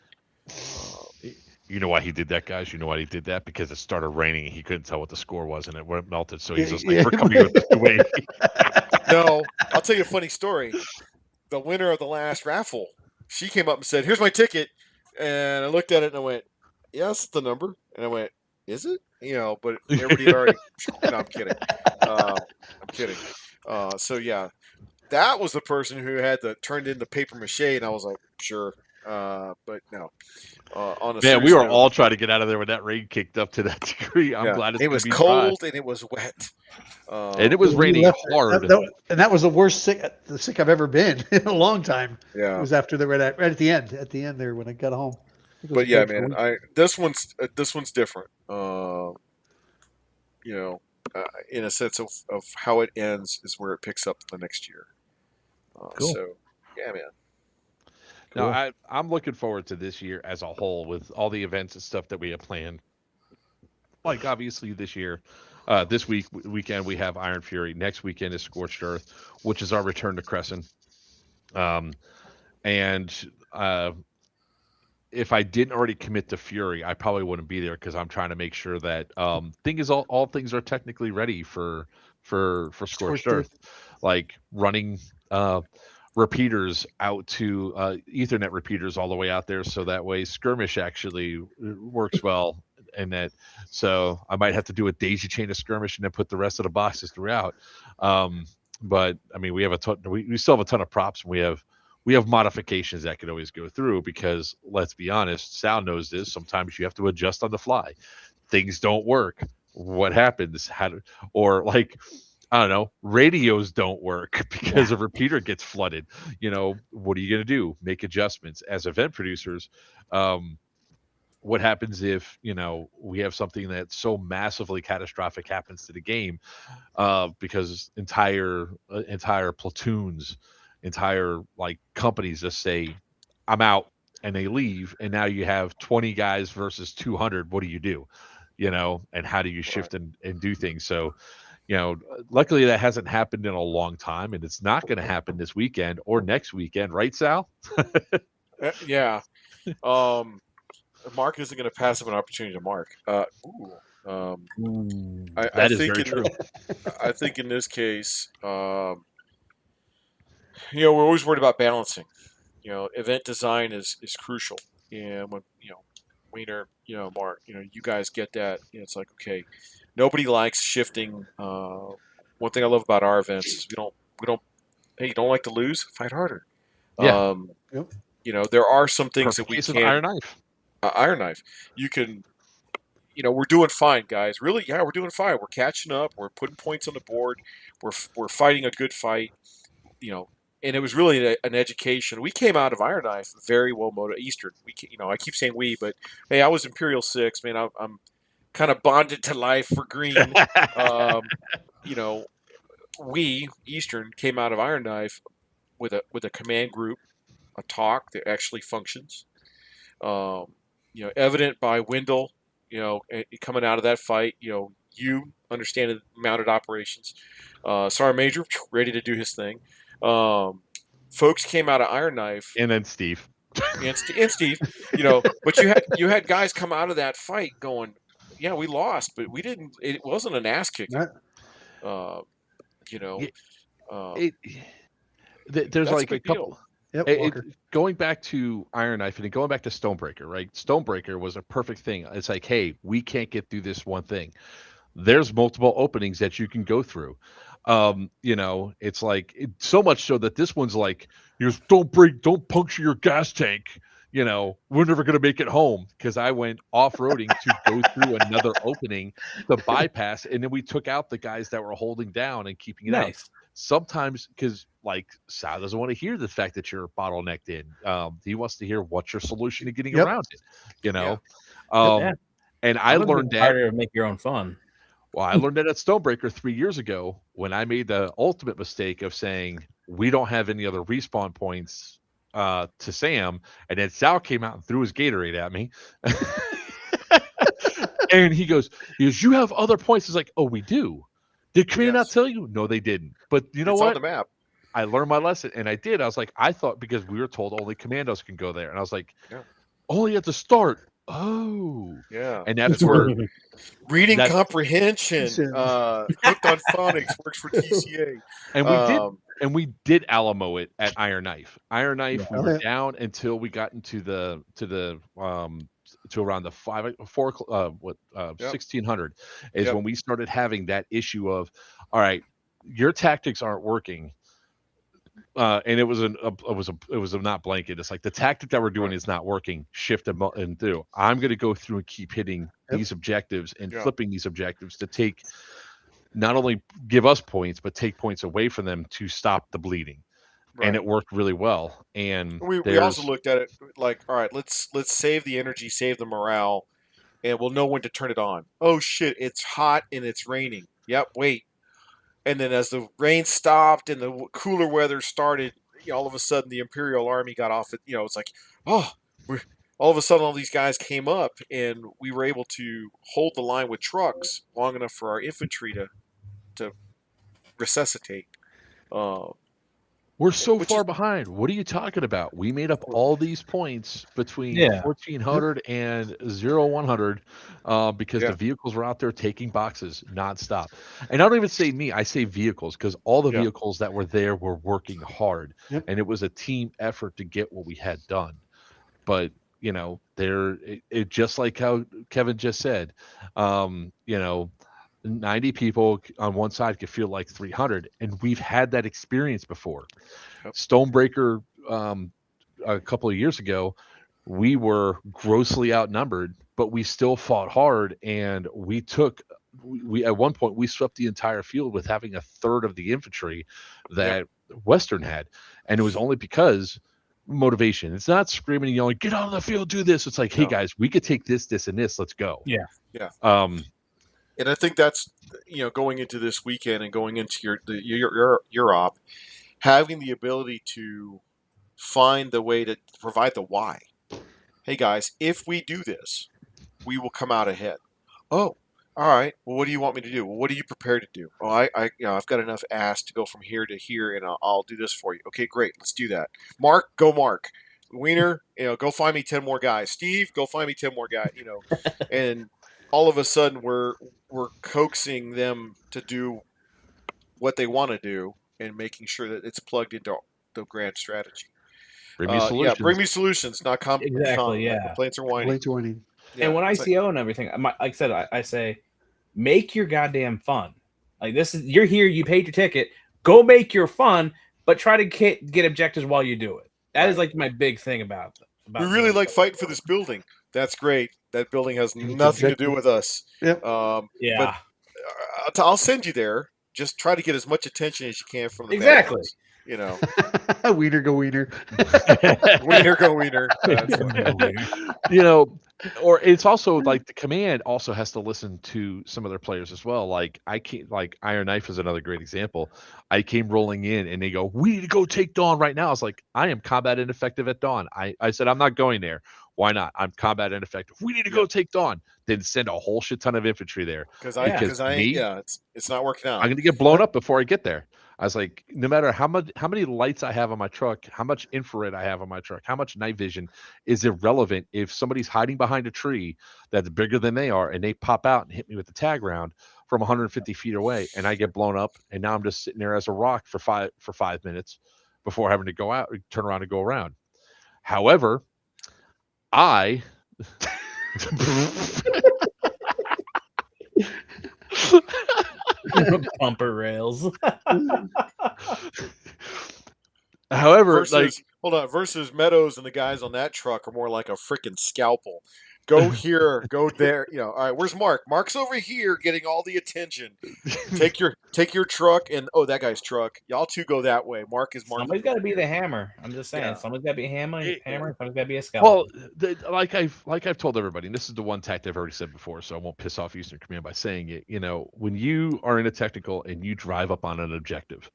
You know why he did that, guys? You know why he did that? Because it started raining and he couldn't tell what the score was and it melted. So he's just like, we're coming with this way. No, I'll tell you a funny story. The winner of the last raffle, she came up and said, "Here's my ticket." And I looked at it and I went, "Yeah, that's the number." And I went, "Is it?" But everybody had already. No, I'm kidding. So yeah, that was the person who had turned in the paper mache, and I was like, "Sure," but no. Man, we were all trying to get out of there when that rain kicked up to that degree. I'm glad it was cold and it was wet, and it was raining hard. And that was the worst sick I've ever been in a long time. Yeah, it was after right at the end there when I got home. But yeah, man, this one's different. in a sense of how it ends is where it picks up the next year. Cool. So, yeah, man. No, Cool. I'm looking forward to this year as a whole with all the events and stuff that we have planned. Like obviously this year, this weekend we have Iron Fury. Next weekend is Scorched Earth, which is our return to Cresson. Um, and if I didn't already commit to Fury, I probably wouldn't be there because I'm trying to make sure that thing is all things are technically ready for Scorched Scorched Earth. Earth, like running repeaters out to Ethernet repeaters all the way out there, so that way skirmish actually works well. And that, so I might have to do a daisy chain of skirmish and then put the rest of the boxes throughout. But I mean, we have a ton. We still have a ton of props. And we have modifications that can always go through because let's be honest, Sal knows this. Sometimes you have to adjust on the fly. Things don't work. What happens? Or like, I don't know, radios don't work because a repeater gets flooded. What are you going to do? Make adjustments as event producers. What happens if we have something that's so massively catastrophic happens to the game because entire platoons, entire like companies just say I'm out and they leave, and now you have 20 guys versus 200. What do you do? And how do you shift and do things? So luckily that hasn't happened in a long time, and it's not going to happen this weekend or next weekend, right, Sal? Yeah. Mark isn't going to pass up an opportunity to mark. I That is think very true. I think in this case, we're always worried about balancing. Event design is crucial, and when Wiener, Mark, you guys get that. It's like, okay, nobody likes shifting. One thing I love about our events is we don't. Hey, you don't like to lose? Fight harder. Yeah. Yep. There are some things Perfect that we case of can. Iron Knife. Iron Knife. You can. We're doing fine, guys. Really, yeah, we're doing fine. We're catching up. We're putting points on the board. We're fighting a good fight. And it was really an education. We came out of Iron Knife very well motivated. Eastern. I keep saying we, but hey, I was Imperial 6. Man, I'm kind of bonded to life for green. You know, we Eastern came out of Iron Knife with a command group, a talk that actually functions. Evident by Wendell, coming out of that fight, you understand mounted operations. Sergeant Major, ready to do his thing. Folks came out of Iron Knife, And then Steve. and Steve, but you had guys come out of that fight going, yeah, we lost, but we didn't. It wasn't an ass kicking. Right. There's That's like a a big deal. couple. Yep. Walker. Going back to Iron Knife and going back to Stonebreaker, right? Stonebreaker was a perfect thing. It's like, hey, we can't get through this one thing. There's multiple openings that you can go through. It's like so much so that this one's like, don't puncture your gas tank. We're never gonna make it home because I went off-roading to go through another opening to bypass, and then we took out the guys that were holding down and keeping it out. Nice. Sometimes because like Sal doesn't want to hear the fact that you're bottlenecked in. He wants to hear what's your solution to getting Yep. around it. Yeah. And I learned that. Harder to make your own fun. Well, I learned that at Stonebreaker 3 years ago when I made the ultimate mistake of saying we don't have any other respawn points to Sam, and then Sal came out and threw his Gatorade at me. And he goes, you have other points. He's like, oh, we do. Did Commander not tell you? No, they didn't. But you know It's what? on the map. I learned my lesson, and I did. I was like, I thought because we were told only commandos can go there, and I was like, only at the start. Oh, Yeah. and that's where reading comprehension, hooked on phonics, works for TCA. And we did Alamo it at Iron Knife. Iron Knife, Yeah. we were down until we got into to around the 1600 is when we started having that issue of, all right, your tactics aren't working. And it was a not blanket. It's like the tactic that we're doing is not working. Shift and do. I'm going to go through and keep hitting these objectives and flipping these objectives to take, not only give us points, but take points away from them to stop the bleeding. Right. And it worked really well. And we also looked at it like, all right, let's save the energy, save the morale, and we'll know when to turn it on. Oh shit, it's hot and it's raining. Yep, wait. And then as the rain stopped and the cooler weather started, all of a sudden the Imperial Army got off it. It's like, oh, all of a sudden all these guys came up and we were able to hold the line with trucks long enough for our infantry to resuscitate. We're so Which far is- behind. What are you talking about? We made up all these points between Yeah. 1400 and 0100 because the vehicles were out there taking boxes nonstop. And I don't even say me, I say vehicles, because all the vehicles that were there were working hard. Yep. And it was a team effort to get what we had done. But, it just like how Kevin just said, 90 people on one side could feel like 300, and we've had that experience before. Yep. Stonebreaker, a couple of years ago, we were grossly outnumbered, but we still fought hard, and we at one point we swept the entire field with having a third of the infantry that Western had, and it was only because motivation. It's not screaming and yelling, get out of the field, do this. It's like, hey guys, we could take this and this, let's go. Yeah. And I think that's going into this weekend and going into your op, having the ability to find the way to provide the why. Hey guys, if we do this, we will come out ahead. Oh, all right. Well, what do you want me to do? Well, what are you prepared to do? Oh, I've got enough ass to go from here to here, and I'll do this for you. Okay, great. Let's do that. Mark, go Mark. Wiener, go find me 10 more guys. Steve, go find me 10 more guys. And all of a sudden we're coaxing them to do what they want to do and making sure that it's plugged into the grand strategy. Bring me solutions. Bring me solutions, not Exactly, complaints are whining. Complaints are whining. Yeah, and when ICO and everything, like I said, I say, make your goddamn fun. Like you're here, you paid your ticket, go make your fun, but try to get objectives while you do it. That is like my big thing about we really like fighting for this building. That's great. That building has nothing to do with us. Yep. But I'll send you there. Just try to get as much attention as you can from the exactly. Wiener go wiener. Wiener go wiener. Or it's also like the command also has to listen to some of their players as well. Like Iron Knife is another great example. I came rolling in and they go, we need to go take Dawn right now. I was like, I am combat ineffective at Dawn. I said, I'm not going there. Why not? I'm combat ineffective. We need to go take Dawn. Then send a whole shit ton of infantry there. Because it's not working out. I'm going to get blown up before I get there. I was like, no matter how many lights I have on my truck, how much infrared I have on my truck, how much night vision is irrelevant if somebody's hiding behind a tree that's bigger than they are and they pop out and hit me with the tag round from 150 feet away and I get blown up and now I'm just sitting there as a rock for 5 minutes before having to go out, turn around and go around. However, I bumper rails. However, versus Meadows and the guys on that truck are more like a freaking scalpel. Go here, go there. All right, where's Mark? Mark's over here getting all the attention. Take your truck and that guy's truck. Y'all two go that way. Mark is Mark. Somebody's got to be the hammer. I'm just saying. Somebody's got to be a hammer. Somebody's got to be a scalpel. Well, like I've told everybody, and this is the one tactic I've already said before, so I won't piss off Eastern Command by saying it. When you are in a technical and you drive up on an objective,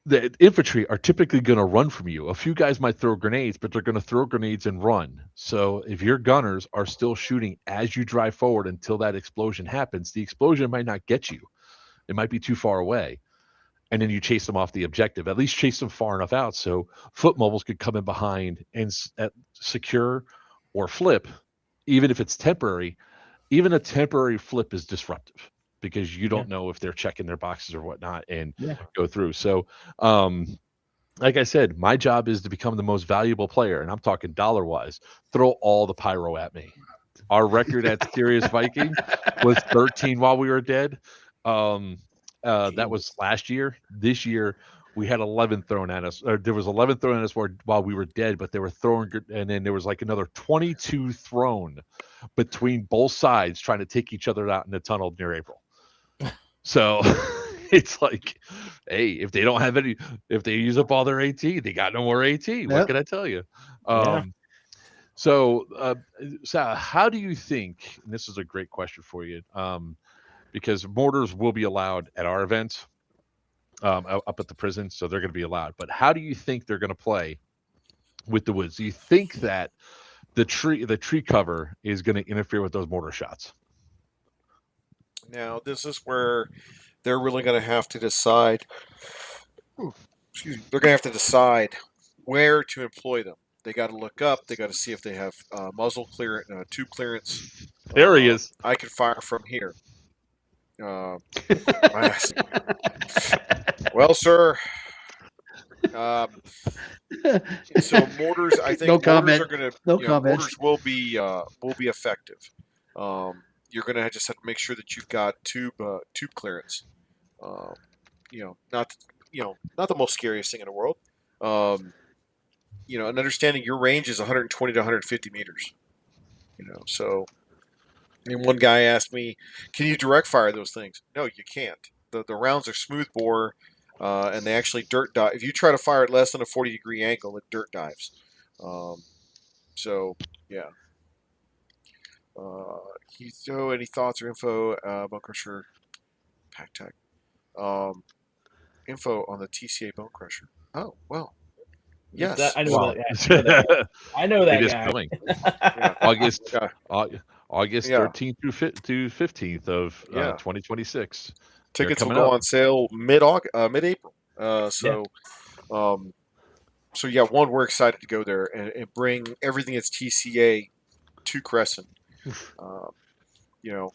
the infantry are typically going to run from you. A few guys might throw grenades, but they're going to throw grenades and run. So if your gunners are still shooting as you drive forward until that explosion happens, the explosion might not get you. It might be too far away. And then you chase them off the objective. At least chase them far enough out so foot mobiles could come in behind and secure or flip, even if it's temporary. Even a temporary flip is disruptive, because you don't know if they're checking their boxes or whatnot and go through. So, like I said, my job is to become the most valuable player, and I'm talking dollar-wise. Throw all the pyro at me. Our record at Serious Viking was 13 while we were dead. That was last year. This year, we had 11 thrown at us. Or there was 11 thrown at us while we were dead, but they were throwing, and then there was like another 22 thrown between both sides trying to take each other out in the tunnel near April. So it's like, hey, if they don't have any, if they use up all their AT, they got no more AT. What can I tell you? So, Sal, how do you think? And this is a great question for you, because mortars will be allowed at our events up at the prison, so they're going to be allowed. But how do you think they're going to play with the woods? Do you think that the tree cover is going to interfere with those mortar shots? Now, this is where they're really going to have to decide. Excuse me. They're going to have to decide where to employ them. They got to look up. They got to see if they have muzzle clearance, tube clearance. There he is. I can fire from here. Well, sir. So mortars, I think No mortars comment. are going to. No comment. Mortars will be effective. You're going to just have to make sure that you've got tube clearance. Not the most scariest thing in the world. And understanding your range is 120 to 150 meters. So. And one guy asked me, "Can you direct fire those things?" No, you can't. The rounds are smooth bore, and they actually dirt dive. If you try to fire at less than a 40-degree angle, it dirt dives. So yeah. Any thoughts or info Bone Crusher Pack Tech? Info on the TCA Bone Crusher. Oh well. Yes. I know that. I know that It is guy. coming. Yeah. August Yeah. 13th to 15th of 2026. Tickets will coming go up. on sale mid-April. So we're excited to go there and bring everything that's TCA to Cresson. Tier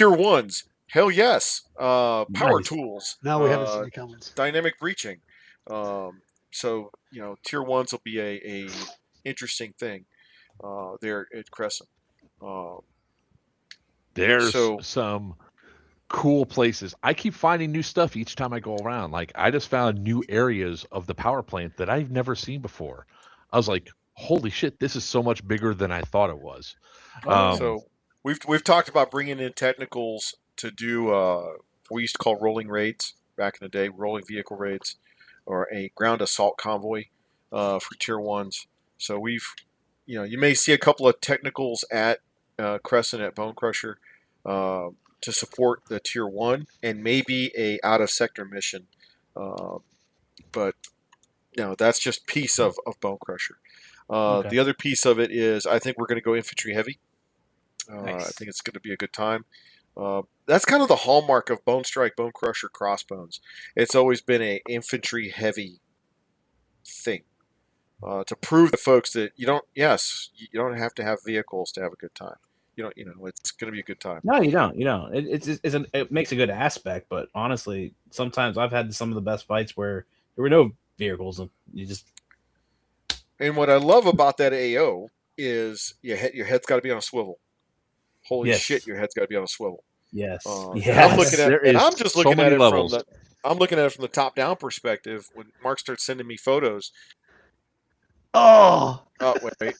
1s, hell yes. Power Nice. tools. Now we haven't seen the comments. Dynamic breaching. Tier 1s will be a interesting thing there at Cresson. There's some cool places. I keep finding new stuff each time I go around. Like I just found new areas of the power plant that I've never seen before. I was like, holy shit, this is so much bigger than I thought it was. So we've talked about bringing in technicals to do what we used to call rolling raids back in the day, rolling vehicle raids, or a ground assault convoy for tier 1s. So you may see a couple of technicals at Cresson at Bone Crusher to support the tier 1 and maybe a out of sector mission. But that's just piece of Bone Crusher. Okay. The other piece of it is I think we're going to go infantry heavy. Nice. I think it's going to be a good time. That's kind of the hallmark of Bone Strike, Bone Crusher, Crossbones. It's always been a infantry heavy thing to prove to folks that you don't have to have vehicles to have a good time. It's going to be a good time. No, you don't. It makes a good aspect, but honestly, sometimes I've had some of the best fights where there were no vehicles, and you just. And what I love about that AO is your head's got to be on a swivel. Holy shit, your head's got to be on a swivel. Yes. I'm looking at, and I'm just looking at it levels. I'm looking at it from the top down perspective. When Mark starts sending me photos. Oh, wait.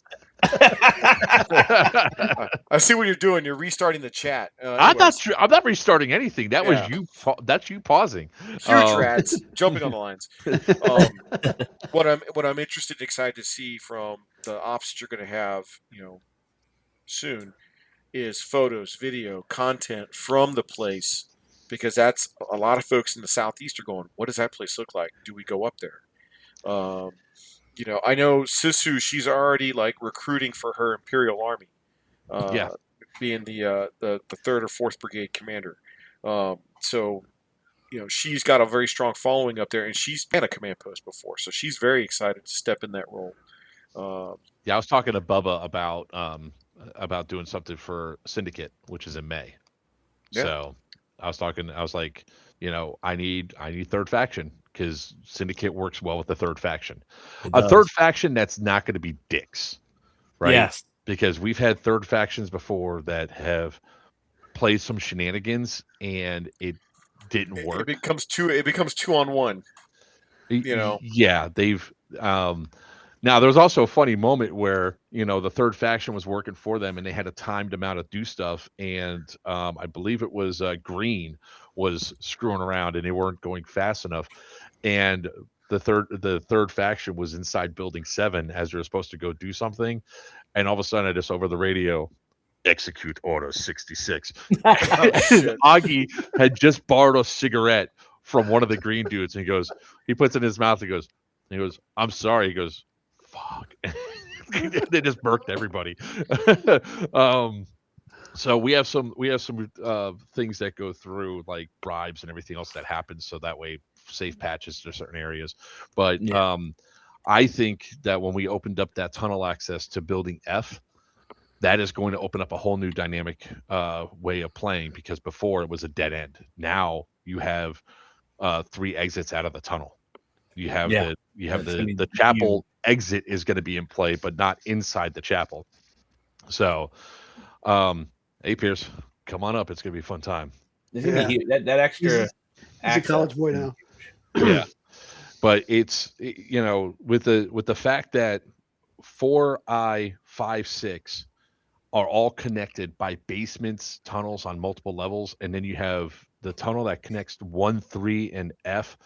I see what you're doing. You're restarting the chat. I'm not restarting anything. That was you. That's you pausing. Huge rats jumping on the lines. What I'm interested and excited to see from the ops that you're going to have, soon, is photos, video, content from the place, because that's a lot of folks in the Southeast are going, what does that place look like? Do we go up there? I know Sisu, she's already recruiting for her Imperial Army, being the 3rd or 4th Brigade commander. She's got a very strong following up there, and she's been a command post before, so she's very excited to step in that role. I was talking to Bubba about doing something for Syndicate, which is in May. Yeah. So I was like, I need 3rd faction, because Syndicate works well with the 3rd faction. A 3rd faction that's not going to be dicks, right? Yes. Because we've had 3rd factions before that have played some shenanigans and it didn't work. It becomes 2-on-1. Yeah, they've. Now, there's also a funny moment where, the 3rd faction was working for them and they had a timed amount to do stuff. And I believe it was Green was screwing around and they weren't going fast enough. And the third faction was inside building 7 as they were supposed to go do something, and all of a sudden I just over the radio, execute order 66. Oh, And shit. Augie had just borrowed a cigarette from one of the green dudes, and he puts it in his mouth, he goes, I'm sorry, he goes, fuck. They just burked everybody. So we have some things that go through, like bribes and everything else that happens, so that way safe patches to certain areas. But I think that when we opened up that tunnel access to building F, that is going to open up a whole new dynamic way of playing, because before it was a dead end. Now you have 3 exits out of the tunnel. You have the chapel exit is going to be in play, but not inside the chapel. So hey Pierce, come on up. It's gonna be a fun time. It's gonna be huge. That extra. He's a college boy now. Yeah, but it's with the fact that 4I 5 6 are all connected by basements, tunnels on multiple levels, and then you have the tunnel that connects 1, 3, and F.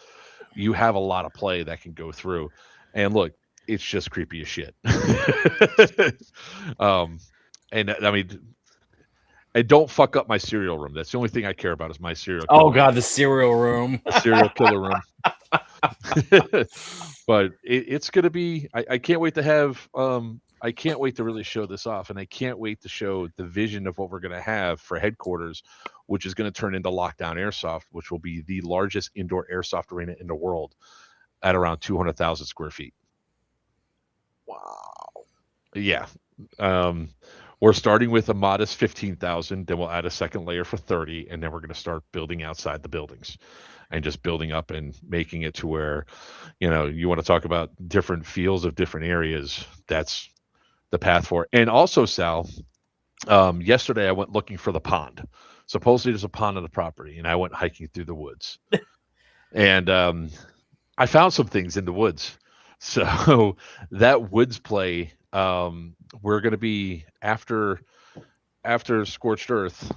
You have a lot of play that can go through, and look, it's just creepy as shit. And I mean, and don't fuck up my cereal room. That's the only thing I care about is my cereal. Oh god, the cereal room, the serial killer room. But it's gonna be. I can't wait to have. I can't wait to really show this off, and I can't wait to show the vision of what we're gonna have for headquarters, which is gonna turn into Lockdown Airsoft, which will be the largest indoor airsoft arena in the world, at around 200,000 square feet. Wow. Yeah. We're starting with a modest 15,000, then we'll add a second layer for 30, and then we're going to start building outside the buildings and just building up and making it to where, you want to talk about different fields of different areas. That's the path for it. And also, Sal, yesterday I went looking for the pond. Supposedly there's a pond on the property, and I went hiking through the woods. And I found some things in the woods. So that woods play, we're going to be after Scorched Earth.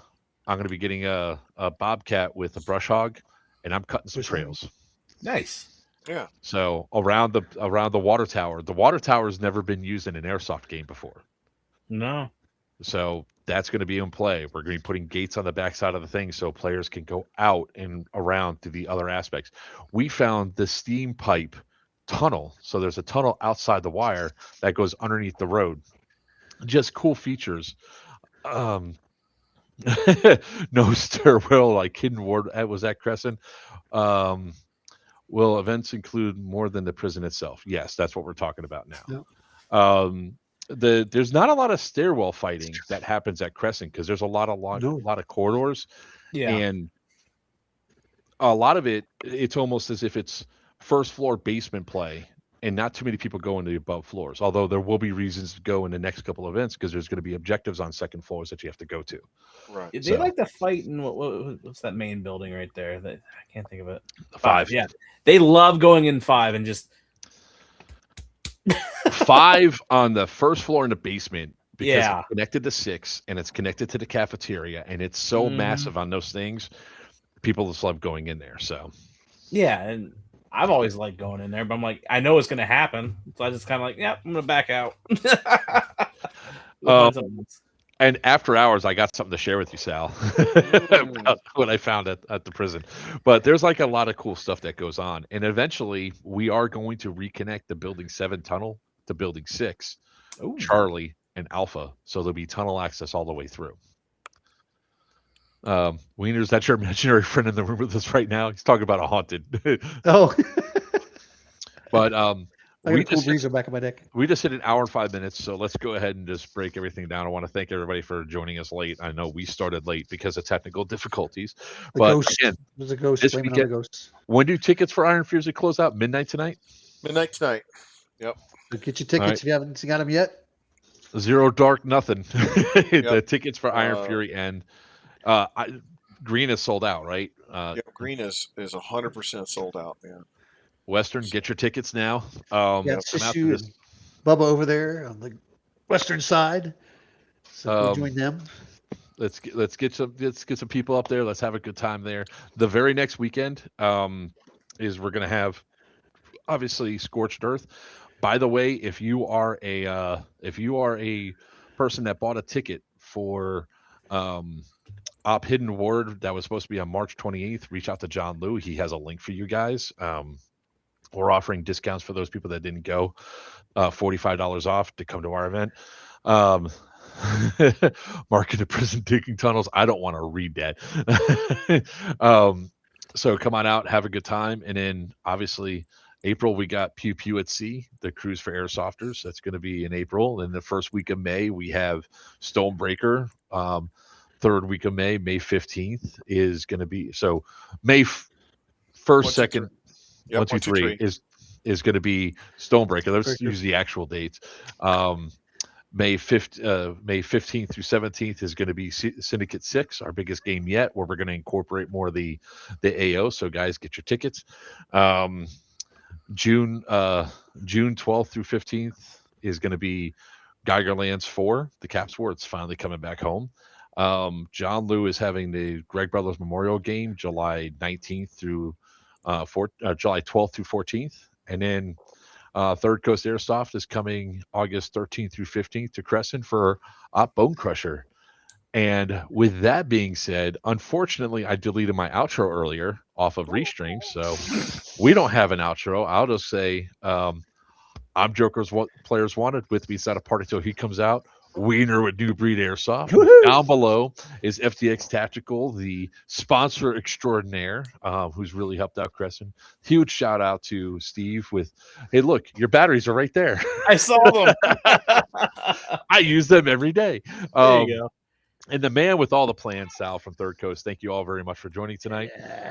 I'm going to be getting a bobcat with a brush hog, and I'm cutting some trails. Nice. Yeah. So around the water tower. The water tower has never been used in an airsoft game before. No. So that's going to be in play. We're going to be putting gates on the backside of the thing so players can go out and around to the other aspects. We found the steam pipe tunnel. So there's a tunnel outside the wire that goes underneath the road. Just cool features. No stairwell, like hidden ward. Was that Cresson? Will events include more than the prison itself? Yes, that's what we're talking about now. Yep. There's not a lot of stairwell fighting that happens at Cresson because there's a lot of corridors. Yeah. And a lot of it's almost as if it's first floor basement play, and not too many people go into the above floors, although there will be reasons to go in the next couple of events because there's going to be objectives on second floors that you have to go to. Right. They like to fight in what's that main building right there? I can't think of it. 5. Yeah. They love going in 5 and just 5 on the first floor in the basement because Yeah. it's connected to 6 and it's connected to the cafeteria, and it's so massive on those things. People just love going in there. So yeah, and I've always liked going in there, but I'm like, I know it's going to happen, so I just kind of like, yeah, I'm going to back out. And after hours, I got something to share with you, Sal, about what I found at the prison. But there's like a lot of cool stuff that goes on, and eventually we are going to reconnect the Building 7 tunnel to Building 6, Charlie and Alpha, so there'll be tunnel access all the way through. Wiener, is that your imaginary friend in the room with us right now? He's talking about a haunted. Oh. But I got a cool breezer back of my neck. we just hit an hour and 5 minutes, so let's go ahead and just break everything down. I want to thank everybody for joining us late. I know we started late because of technical difficulties. There's a ghost. this Blaming on weekend- the ghosts. When do tickets for Iron Fury close out? Midnight tonight? Midnight tonight. Yep. So get your tickets right. if you haven't got them yet. Zero Dark, nothing. The tickets for Iron Fury and Green is sold out, right? Green is 100% sold out, man. Western, get your tickets now. It's just you and Bubba over there on the western side. So we'll join them. Let's get some people up there. Let's have a good time there. The very next weekend is we're gonna have obviously Scorched Earth. By the way, if you are a person that bought a ticket for Op Hidden Ward that was supposed to be on March 28th, reach out to John Liu. He has a link for you guys. We're offering discounts for those people that didn't go, $45 off to come to our event. Mark in the prison digging tunnels. I don't want to read that. So come on out, have a good time. And then obviously April, we got Pew Pew at Sea, the cruise for airsofters. That's going to be in April. And the first week of May, we have Stonebreaker. Third week of May, May 15th is going to be, so May 1st, 2nd, 1, 2, 3 is going to be Stonebreaker. Let's use the actual dates. May 15th through 17th is going to be Syndicate 6, our biggest game yet, where we're going to incorporate more of the AO. So guys, get your tickets. June 12th through 15th is going to be Geigerlands 4, the Caps War. It's finally coming back home. John Liu is having the Greg Brothers Memorial Game July 19th through July 12th through 14th. And then Third Coast Airsoft is coming August 13th through 15th to Cresson for Op Bone Crusher. And with that being said, unfortunately, I deleted my outro earlier off of Restream, so we don't have an outro. I'll just say I'm Joker's What Players Wanted. With me is at a party till he comes out. Wiener with New Breed Airsoft. Woo-hoo! Down below is FTX Tactical, the sponsor extraordinaire, who's really helped out Cresson. Huge shout out to Steve with, hey, look, your batteries are right there. I saw them. I use them every day. There you go. And the man with all the plans, Sal from Third Coast. Thank you all very much for joining tonight. Yeah.